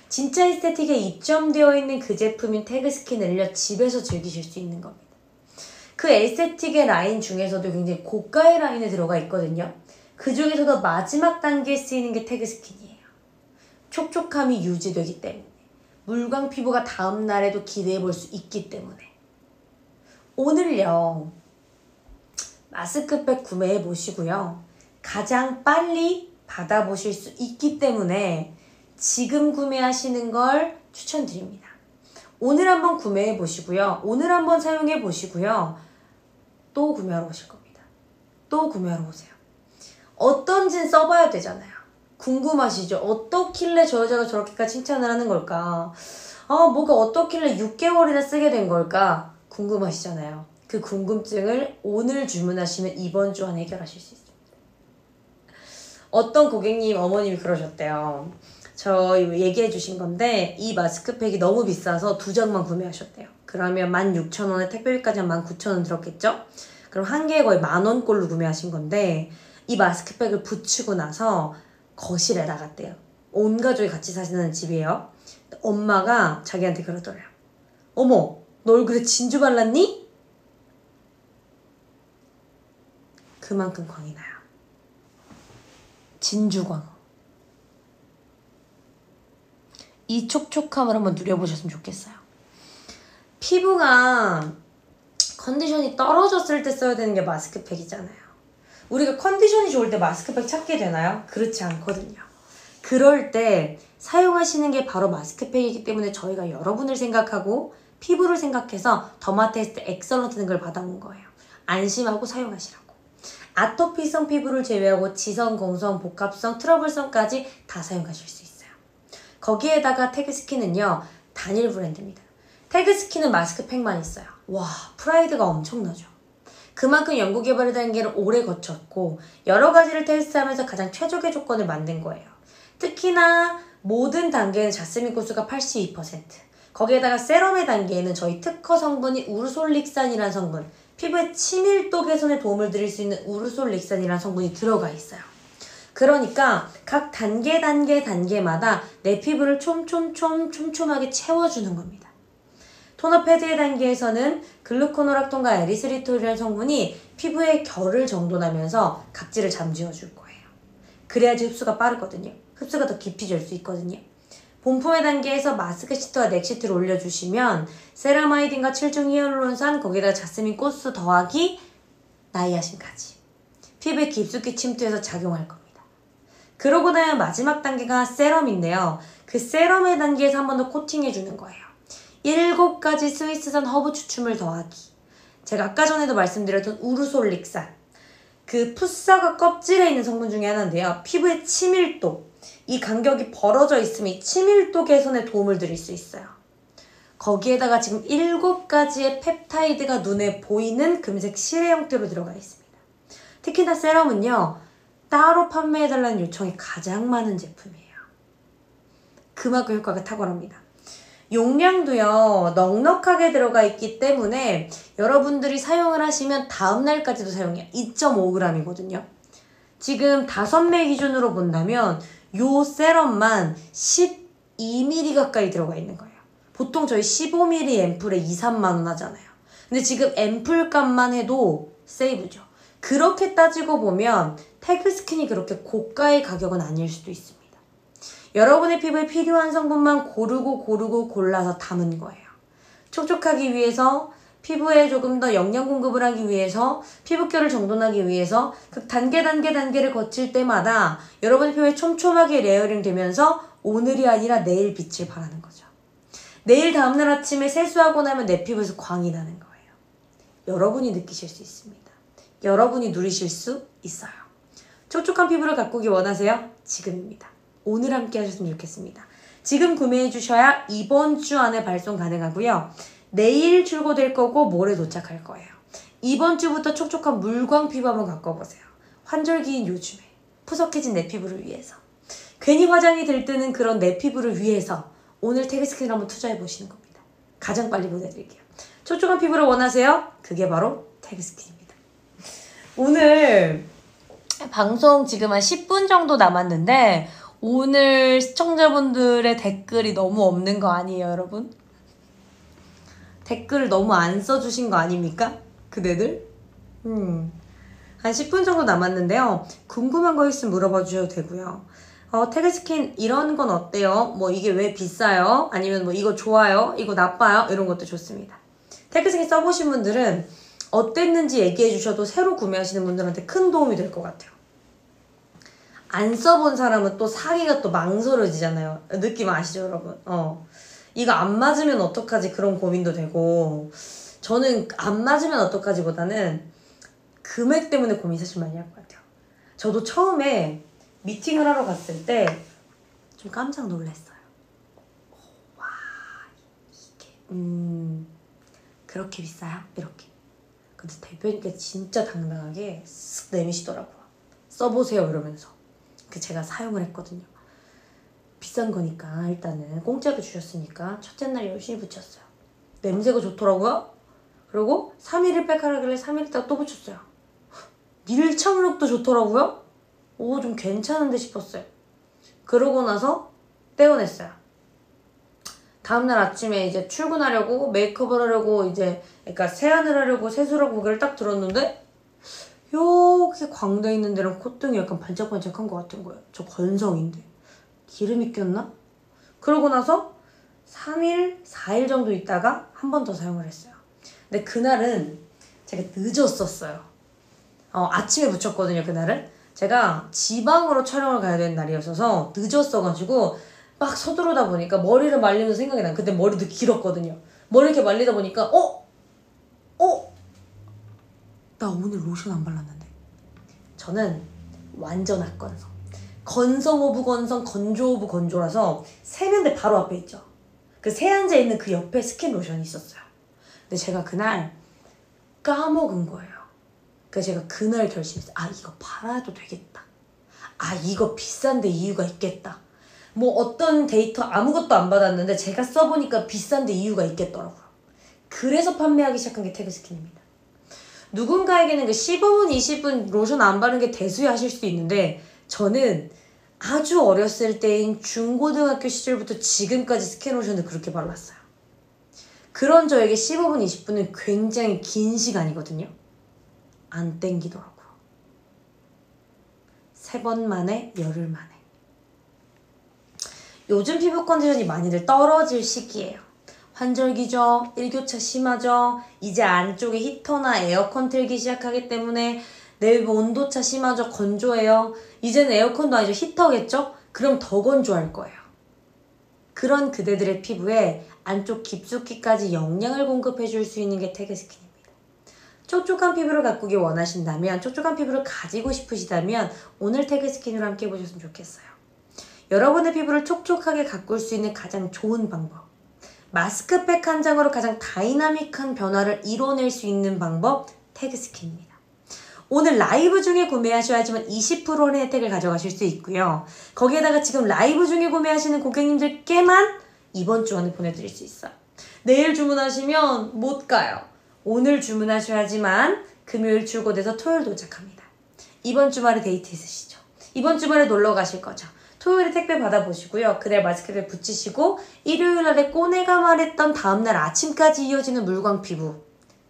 진짜 에스테틱에 입점되어 있는 그 제품인 태그스킨을요, 집에서 즐기실 수 있는 겁니다. 그 에스테틱의 라인 중에서도 굉장히 고가의 라인에 들어가 있거든요. 그 중에서도 마지막 단계에 쓰이는 게 태그스킨이에요. 촉촉함이 유지되기 때문에, 물광 피부가 다음날에도 기대해 볼 수 있기 때문에. 오늘요, 마스크팩 구매해 보시고요. 가장 빨리 받아보실 수 있기 때문에 지금 구매하시는 걸 추천드립니다. 오늘 한번 구매해 보시고요. 오늘 한번 사용해 보시고요. 또 구매하러 오실 겁니다. 또 구매하러 오세요. 어떤진 써봐야 되잖아요. 궁금하시죠? 어떻길래 저 여자가 저렇게까지 칭찬을 하는 걸까? 뭐가 어떻길래 6개월이나 쓰게 된 걸까? 궁금하시잖아요. 그 궁금증을 오늘 주문하시면 이번 주 안에 해결하실 수 있습니다. 어떤 고객님 어머님이 그러셨대요. 저 얘기해 주신 건데 이 마스크팩이 너무 비싸서 2장만 구매하셨대요. 그러면 16,000원에 택배비까지 한 19,000원 들었겠죠? 그럼 한 개에 거의 10,000원꼴로 구매하신 건데 이 마스크팩을 붙이고 나서 거실에 나갔대요. 온 가족이 같이 사시는 집이에요. 엄마가 자기한테 그러더래요. 어머, 너 얼굴에 진주 발랐니? 그만큼 광이 나요. 진주광. 이 촉촉함을 한번 누려보셨으면 좋겠어요. 피부가 컨디션이 떨어졌을 때 써야 되는 게 마스크팩이잖아요. 우리가 컨디션이 좋을 때 마스크팩 찾게 되나요? 그렇지 않거든요. 그럴 때 사용하시는 게 바로 마스크팩이기 때문에 저희가 여러분을 생각하고 피부를 생각해서 더마테스트 엑설런트 등급을 받아온 거예요. 안심하고 사용하시라고. 아토피성 피부를 제외하고 지성, 공성, 복합성, 트러블성까지 다 사용하실 수 있어요. 거기에다가 태그스킨은요, 단일 브랜드입니다. 태그스킨은 마스크팩만 있어요. 와, 프라이드가 엄청나죠. 그만큼 연구개발 단계를 오래 거쳤고 여러 가지를 테스트하면서 가장 최적의 조건을 만든 거예요. 특히나 모든 단계는 자스민 고수가 82%, 거기에다가 세럼의 단계에는 저희 특허 성분이 우르솔릭산이라는 성분, 피부의 치밀도 개선에 도움을 드릴 수 있는 우르솔릭산이라는 성분이 들어가 있어요. 그러니까 각 단계마다 내 피부를 촘촘하게 채워주는 겁니다. 토너 패드의 단계에서는 글루코노락톤과 에리스리톨이라는 성분이 피부의 결을 정돈하면서 각질을 잠재워줄 거예요. 그래야지 흡수가 빠르거든요. 흡수가 더 깊이 될 수 있거든요. 본품의 단계에서 마스크 시트와 넥 시트를 올려주시면 세라마이딘과 7중 히알루론산, 거기다가 자스민 꽃수 더하기 나이아신까지 피부에 깊숙이 침투해서 작용할 겁니다. 그러고 나면 마지막 단계가 세럼인데요. 그 세럼의 단계에서 한 번 더 코팅해주는 거예요. 7가지 스위스산 허브 추출물 더하기, 제가 아까 전에도 말씀드렸던 우르솔릭산, 그 풋사과 껍질에 있는 성분 중에 하나인데요. 피부의 치밀도, 이 간격이 벌어져 있으면 이 치밀도 개선에 도움을 드릴 수 있어요. 거기에다가 지금 7가지의 펩타이드가 눈에 보이는 금색 실의 형태로 들어가 있습니다. 특히나 세럼은요, 따로 판매해달라는 요청이 가장 많은 제품이에요. 그만큼 효과가 탁월합니다. 용량도요, 넉넉하게 들어가 있기 때문에 여러분들이 사용을 하시면 다음날까지도 사용해요. 2.5g이거든요. 지금 5매 기준으로 본다면 요 세럼만 12ml 가까이 들어가 있는 거예요. 보통 저희 15ml 앰플에 2, 3만원 하잖아요. 근데 지금 앰플 값만 해도 세이브죠. 그렇게 따지고 보면 태그스킨이 그렇게 고가의 가격은 아닐 수도 있습니다. 여러분의 피부에 필요한 성분만 고르고 골라서 담은 거예요. 촉촉하기 위해서, 피부에 조금 더 영양 공급을 하기 위해서, 피부결을 정돈하기 위해서 그 단계를 거칠 때마다 여러분의 피부에 촘촘하게 레이어링 되면서 오늘이 아니라 내일 빛을 발하는 거죠. 내일 다음날 아침에 세수하고 나면 내 피부에서 광이 나는 거예요. 여러분이 느끼실 수 있습니다. 여러분이 누리실 수 있어요. 촉촉한 피부를 가꾸기 원하세요? 지금입니다. 오늘 함께 하셨으면 좋겠습니다. 지금 구매해 주셔야 이번 주 안에 발송 가능하고요. 내일 출고될 거고 모레 도착할 거예요. 이번 주부터 촉촉한 물광 피부 한번 가꿔보세요. 환절기인 요즘에 푸석해진 내 피부를 위해서, 괜히 화장이 들뜨는 그런 내 피부를 위해서 오늘 태그스킨을 한번 투자해 보시는 겁니다. 가장 빨리 보내드릴게요. 촉촉한 피부를 원하세요? 그게 바로 태그스킨입니다. 오늘 방송 지금 한 10분 정도 남았는데 오늘 시청자분들의 댓글이 너무 없는 거 아니에요, 여러분? 댓글을 너무 안 써주신 거 아닙니까? 그대들? 한 10분 정도 남았는데요. 궁금한 거 있으면 물어봐 주셔도 되고요. 태그스킨 이런 건 어때요? 뭐 이게 왜 비싸요? 아니면 뭐 이거 좋아요? 이거 나빠요? 이런 것도 좋습니다. 태그스킨 써보신 분들은 어땠는지 얘기해 주셔도 새로 구매하시는 분들한테 큰 도움이 될 것 같아요. 안 써본 사람은 또 사기가 또 망설여지잖아요. 느낌 아시죠, 여러분? 이거 안 맞으면 어떡하지? 그런 고민도 되고, 저는 안 맞으면 어떡하지 보다는 금액 때문에 고민 사실 많이 할 것 같아요. 저도 처음에 미팅을 하러 갔을 때 좀 깜짝 놀랐어요. 와, 이게 그렇게 비싸요? 이렇게. 근데 대표님께 진짜 당당하게 쓱 내미시더라고요. 써보세요 이러면서. 제가 사용을 했거든요. 비싼 거니까 일단은 공짜로 주셨으니까 첫째 날 열심히 붙였어요. 냄새가 좋더라고요. 그리고 3일을 빽하라길래 3일 있다가 또 붙였어요. 밀착력도 좋더라고요. 오, 좀 괜찮은데 싶었어요. 그러고 나서 떼어냈어요. 다음날 아침에 이제 출근하려고 메이크업을 하려고 이제 그러니까 세안을 하려고 세수라고 고개를 딱 들었는데 여기 광대 있는 데랑 콧등이 약간 반짝반짝한 것 같은 거예요. 저 건성인데 기름이 꼈나? 그러고 나서 3일, 4일 정도 있다가 한 번 더 사용을 했어요. 근데 그날은 제가 늦었었어요. 아침에 붙였거든요. 그날은 제가 지방으로 촬영을 가야 되는 날이었어서 늦었어가지고 막 서두르다 보니까 머리를 말리면서 생각이 나요. 그때 머리도 길었거든요. 머리 이렇게 말리다 보니까 나 오늘 로션 안 발랐는데. 저는 완전 악건성, 건성 오브 건성, 건조 오브 건조라서 세면대 바로 앞에 있죠. 그 세안제 있는 그 옆에 스킨 로션이 있었어요. 근데 제가 그날 까먹은 거예요. 그래서 제가 그날 결심했어요. 아, 이거 팔아도 되겠다. 아, 이거 비싼데 이유가 있겠다. 뭐 어떤 데이터 아무것도 안 받았는데 제가 써보니까 비싼데 이유가 있겠더라고요. 그래서 판매하기 시작한 게 태그스킨입니다. 누군가에게는 그 15분, 20분 로션 안 바른 게 대수야 하실 수도 있는데 저는 아주 어렸을 때인 중고등학교 시절부터 지금까지 스킨 로션을 그렇게 발랐어요. 그런 저에게 15분, 20분은 굉장히 긴 시간이거든요. 안 땡기더라고요. 3번 만에, 열흘 만에. 요즘 피부 컨디션이 많이들 떨어질 시기예요. 환절기죠. 일교차 심하죠. 이제 안쪽에 히터나 에어컨 틀기 시작하기 때문에 내부 온도차 심하죠. 건조해요. 이제는 에어컨도 아니죠. 히터겠죠? 그럼 더 건조할 거예요. 그런 그대들의 피부에 안쪽 깊숙이까지 영양을 공급해 줄 수 있는 게 태그스킨입니다. 촉촉한 피부를 가꾸기 원하신다면, 촉촉한 피부를 가지고 싶으시다면 오늘 태그스킨으로 함께 해보셨으면 좋겠어요. 여러분의 피부를 촉촉하게 가꿀 수 있는 가장 좋은 방법, 마스크팩 한 장으로 가장 다이나믹한 변화를 이뤄낼 수 있는 방법, 태그스킨입니다. 오늘 라이브 중에 구매하셔야지만 20% 할인 혜택을 가져가실 수 있고요. 거기에다가 지금 라이브 중에 구매하시는 고객님들께만 이번 주 안에 보내드릴 수 있어요. 내일 주문하시면 못 가요. 오늘 주문하셔야지만 금요일 출고돼서 토요일 도착합니다. 이번 주말에 데이트 있으시죠? 이번 주말에 놀러 가실 거죠? 토요일에 택배 받아보시고요. 그날 마스크팩 붙이시고 일요일날에 꼬내가 말했던 다음날 아침까지 이어지는 물광 피부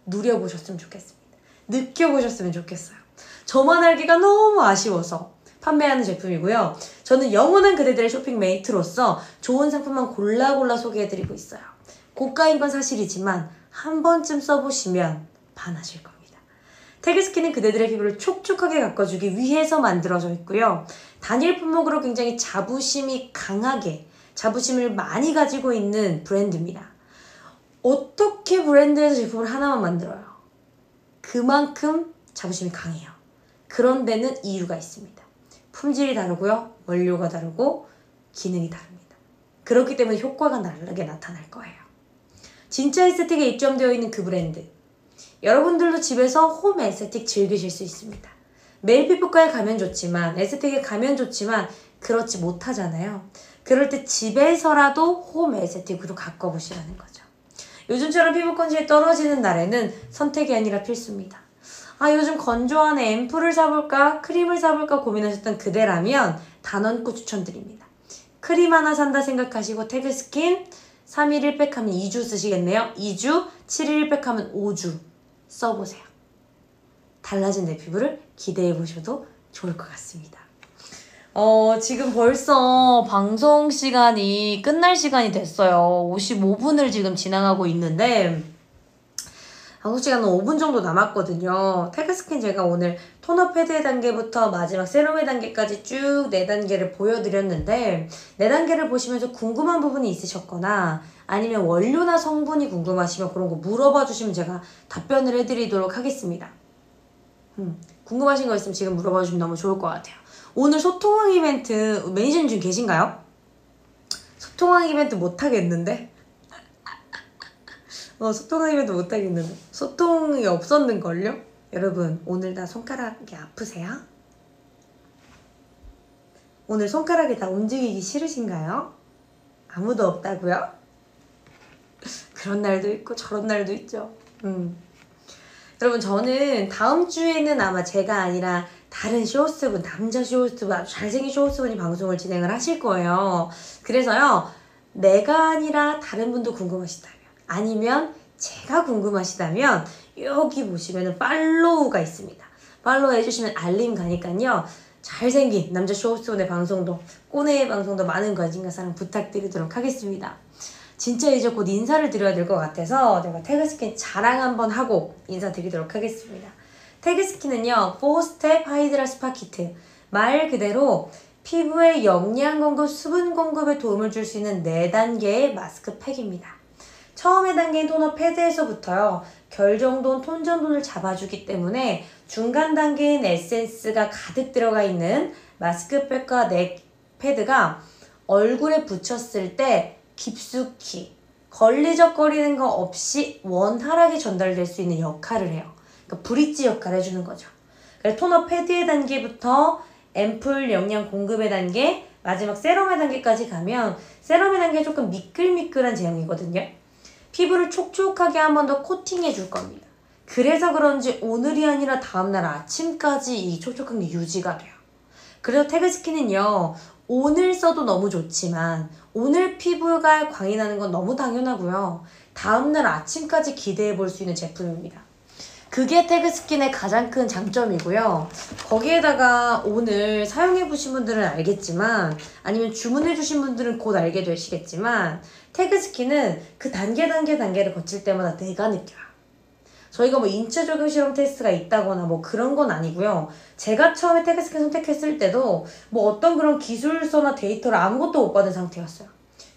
누려보셨으면 좋겠습니다. 느껴보셨으면 좋겠어요. 저만 알기가 너무 아쉬워서 판매하는 제품이고요. 저는 영원한 그대들의 쇼핑 메이트로서 좋은 상품만 골라 소개해드리고 있어요. 고가인 건 사실이지만 한 번쯤 써보시면 반하실 겁니다. 태그스킨은 그대들의 피부를 촉촉하게 가꿔주기 위해서 만들어져 있고요. 단일 품목으로 굉장히 자부심이 강하게, 자부심을 많이 가지고 있는 브랜드입니다. 어떻게 브랜드에서 제품을 하나만 만들어요? 그만큼 자부심이 강해요. 그런 데는 이유가 있습니다. 품질이 다르고요. 원료가 다르고 기능이 다릅니다. 그렇기 때문에 효과가 다르게 나타날 거예요. 진짜 에스테틱에 입점되어 있는 그 브랜드. 여러분들도 집에서 홈 에스테틱 즐기실 수 있습니다. 매일 피부과에 가면 좋지만 에스테틱에 가면 좋지만 그렇지 못하잖아요. 그럴 때 집에서라도 홈 에스테틱으로 가꿔보시라는 거죠. 요즘처럼 피부 컨디션이 떨어지는 날에는 선택이 아니라 필수입니다. 아, 요즘 건조한 앰플을 사볼까 크림을 사볼까 고민하셨던 그대라면 단언코 추천드립니다. 크림 하나 산다 생각하시고 태그스킨 3일 1팩 하면 2주 쓰시겠네요. 2주, 7일 1팩 하면 5주 써보세요. 달라진 내 피부를 기대해보셔도 좋을 것 같습니다. 지금 벌써 방송 시간이 끝날 시간이 됐어요. 55분을 지금 지나가고 있는데 방송 시간은 5분 정도 남았거든요. 태그스킨 제가 오늘 토너 패드의 단계부터 마지막 세럼의 단계까지 쭉 4단계를 보여드렸는데 4단계를 보시면서 궁금한 부분이 있으셨거나 아니면 원료나 성분이 궁금하시면 그런 거 물어봐 주시면 제가 답변을 해드리도록 하겠습니다. 궁금하신 거 있으면 지금 물어봐 주시면 너무 좋을 것 같아요. 오늘 소통왕 이벤트 매니저님 지금 계신가요? 소통왕 이벤트 못하겠는데? 소통왕 이벤트 못하겠는데? 소통이 없었는걸요? 여러분 오늘 다 손가락이 아프세요? 오늘 손가락이 다 움직이기 싫으신가요? 아무도 없다고요? 그런 날도 있고 저런 날도 있죠. 여러분 저는 다음 주에는 아마 제가 아니라 다른 쇼호스트분, 남자 쇼호스트분, 아주 잘생긴 쇼호스트분이 방송을 진행을 하실 거예요. 그래서요, 내가 아니라 다른 분도 궁금하시다면, 아니면 제가 궁금하시다면 여기 보시면 팔로우가 있습니다. 팔로우 해주시면 알림 가니까요. 잘생긴 남자 쇼호스트분의 방송도, 꼬네의 방송도 많은 관심과 사랑 부탁드리도록 하겠습니다. 진짜 이제 곧 인사를 드려야 될 것 같아서 제가 태그스킨 자랑 한번 하고 인사드리도록 하겠습니다. 태그스킨은요, 4스텝 하이드라 스파 키트. 말 그대로 피부에 영양 공급, 수분 공급에 도움을 줄 수 있는 4단계의 마스크 팩입니다. 처음의 단계인 토너 패드에서부터요, 결 정돈, 톤 정돈을 잡아주기 때문에 중간 단계인 에센스가 가득 들어가 있는 마스크팩과 넥 패드가 얼굴에 붙였을 때 깊숙이 걸리적거리는 거 없이 원활하게 전달될 수 있는 역할을 해요. 그러니까 브릿지 역할을 해주는 거죠. 그래서 토너 패드의 단계부터 앰플 영양 공급의 단계, 마지막 세럼의 단계까지 가면 세럼의 단계가 조금 미끌미끌한 제형이거든요. 피부를 촉촉하게 한 번 더 코팅해 줄 겁니다. 그래서 그런지 오늘이 아니라 다음날 아침까지 이 촉촉한 게 유지가 돼요. 그래서 태그스킨은요, 오늘 써도 너무 좋지만 오늘 피부가 광이 나는 건 너무 당연하고요. 다음날 아침까지 기대해 볼 수 있는 제품입니다. 그게 태그스킨의 가장 큰 장점이고요. 거기에다가 오늘 사용해 보신 분들은 알겠지만 아니면 주문해 주신 분들은 곧 알게 되시겠지만 태그스킨은 그 단계를 거칠 때마다 내가 느껴요. 저희가 뭐 인체 적용 실험 테스트가 있다거나 뭐 그런 건 아니고요. 제가 처음에 태그스킨 선택했을 때도 뭐 어떤 그런 기술서나 데이터를 아무것도 못 받은 상태였어요.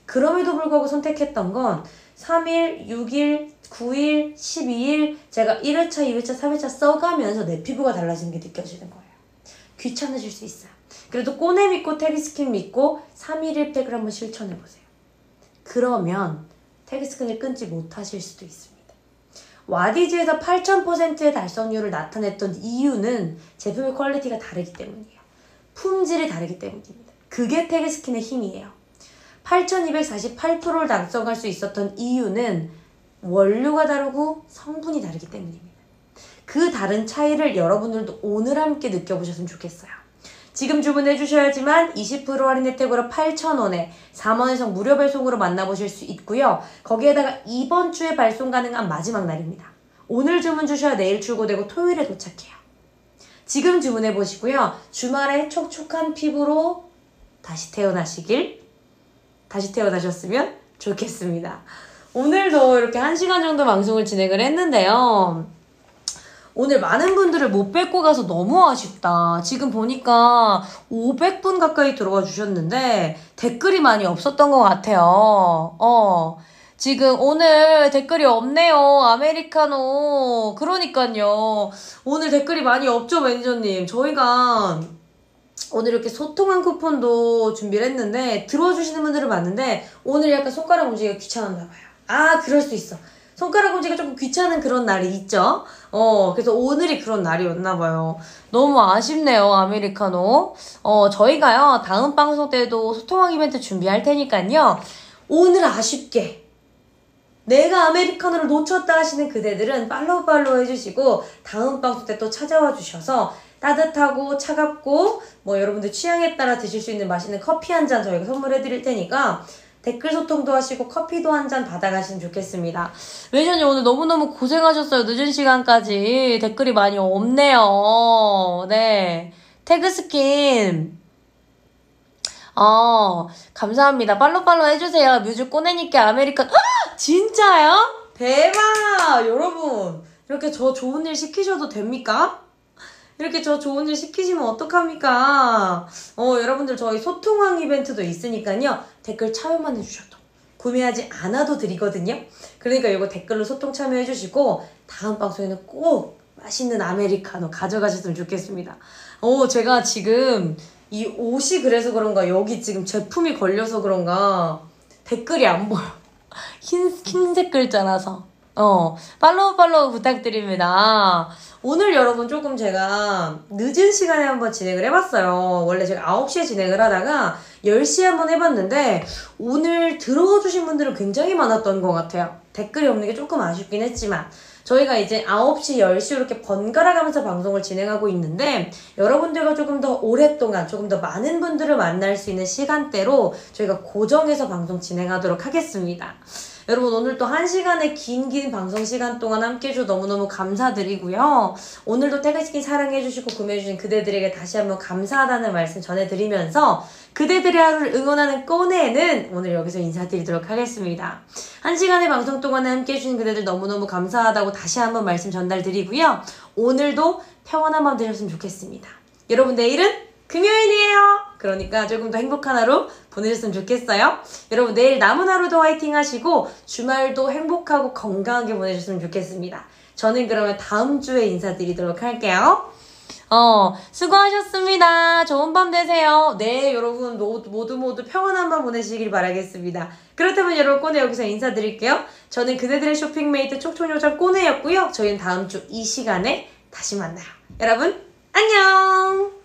그럼에도 불구하고 선택했던 건 3일, 6일, 9일, 12일 제가 1회차, 2회차, 3회차 써가면서 내 피부가 달라지는 게 느껴지는 거예요. 귀찮으실 수 있어요. 그래도 꼬내 믿고 태그스킨 믿고 3일 1팩을 한번 실천해보세요. 그러면 태그스킨을 끊지 못하실 수도 있습니다. 와디즈에서 8000%의 달성률을 나타냈던 이유는 제품의 퀄리티가 다르기 때문이에요. 품질이 다르기 때문입니다. 그게 태그스킨의 힘이에요. 8248%를 달성할 수 있었던 이유는 원료가 다르고 성분이 다르기 때문입니다. 그 다른 차이를 여러분들도 오늘 함께 느껴보셨으면 좋겠어요. 지금 주문해 주셔야지만 20% 할인 혜택으로 8,000원에 4만원 이상 무료 배송으로 만나보실 수 있고요. 거기에다가 이번 주에 발송 가능한 마지막 날입니다. 오늘 주문 주셔야 내일 출고되고 토요일에 도착해요. 지금 주문해 보시고요. 주말에 촉촉한 피부로 다시 태어나셨으면 좋겠습니다. 오늘도 이렇게 1시간 정도 방송을 진행을 했는데요. 오늘 많은 분들을 못 뵙고 가서 너무 아쉽다. 지금 보니까 500분 가까이 들어와 주셨는데 댓글이 많이 없었던 것 같아요. 지금 오늘 댓글이 없네요. 아메리카노. 그러니까요. 오늘 댓글이 많이 없죠, 매니저님. 저희가 오늘 이렇게 소통한 쿠폰도 준비를 했는데 들어주시는 분들은 많은데 오늘 약간 손가락 움직이기가 귀찮았나 봐요. 아, 그럴 수 있어. 손가락 움직이기가 조금 귀찮은 그런 날이 있죠. 그래서 오늘이 그런 날이었나 봐요. 너무 아쉽네요, 아메리카노. 저희가요, 다음 방송 때도 소통학 이벤트 준비할 테니까요. 오늘 아쉽게 내가 아메리카노를 놓쳤다 하시는 그대들은 팔로우 해주시고 다음 방송 때 또 찾아와 주셔서 따뜻하고 차갑고 뭐 여러분들 취향에 따라 드실 수 있는 맛있는 커피 한 잔 저희가 선물해 드릴 테니까 댓글 소통도 하시고 커피도 한 잔 받아가시면 좋겠습니다. 매니저님 오늘 너무너무 고생하셨어요. 늦은 시간까지 댓글이 많이 없네요. 네, 태그스킨 감사합니다. 팔로우 해주세요. 뮤즈 꼬내니까 아메리카 진짜요? 대박! 여러분 이렇게 저 좋은 일 시키셔도 됩니까? 이렇게 저 좋은 일 시키시면 어떡합니까? 여러분들 저희 소통왕 이벤트도 있으니까요. 댓글 참여만 해주셔도 구매하지 않아도 드리거든요. 그러니까 이거 댓글로 소통 참여해주시고 다음 방송에는 꼭 맛있는 아메리카노 가져가셨으면 좋겠습니다. 제가 지금 이 옷이 그래서 그런가 여기 지금 제품이 걸려서 그런가 댓글이 안 보여. 흰색 글자라서. 팔로우 부탁드립니다. 오늘 여러분 조금 제가 늦은 시간에 한번 진행을 해봤어요. 원래 제가 9시에 진행을 하다가 10시에 한번 해봤는데 오늘 들어주신 분들은 굉장히 많았던 것 같아요. 댓글이 없는 게 조금 아쉽긴 했지만 저희가 이제 9시, 10시 이렇게 번갈아 가면서 방송을 진행하고 있는데 여러분들과 조금 더 오랫동안 조금 더 많은 분들을 만날 수 있는 시간대로 저희가 고정해서 방송 진행하도록 하겠습니다. 여러분 오늘 또 1시간의 긴 방송 시간 동안 함께 해주셔서 너무너무 감사드리고요. 오늘도 태그스킨 사랑해주시고 구매해주신 그대들에게 다시 한번 감사하다는 말씀 전해드리면서 그대들의 하루를 응원하는 꼬네는 오늘 여기서 인사드리도록 하겠습니다. 1시간의 방송 동안 함께 해주신 그대들 너무너무 감사하다고 다시 한번 말씀 전달드리고요. 오늘도 평안한 밤 되셨으면 좋겠습니다. 여러분 내일은 금요일이에요. 그러니까 조금 더 행복한 하루 보내셨으면 좋겠어요. 여러분 내일 남은 하루도 화이팅 하시고 주말도 행복하고 건강하게 보내셨으면 좋겠습니다. 저는 그러면 다음 주에 인사드리도록 할게요. 수고하셨습니다. 좋은 밤 되세요. 네, 여러분 모두 평안한 밤 보내시길 바라겠습니다. 그렇다면 여러분 꼬네 여기서 인사드릴게요. 저는 그대들의 쇼핑메이트 촉촉요정 꼬네였고요. 저희는 다음 주 이 시간에 다시 만나요. 여러분 안녕.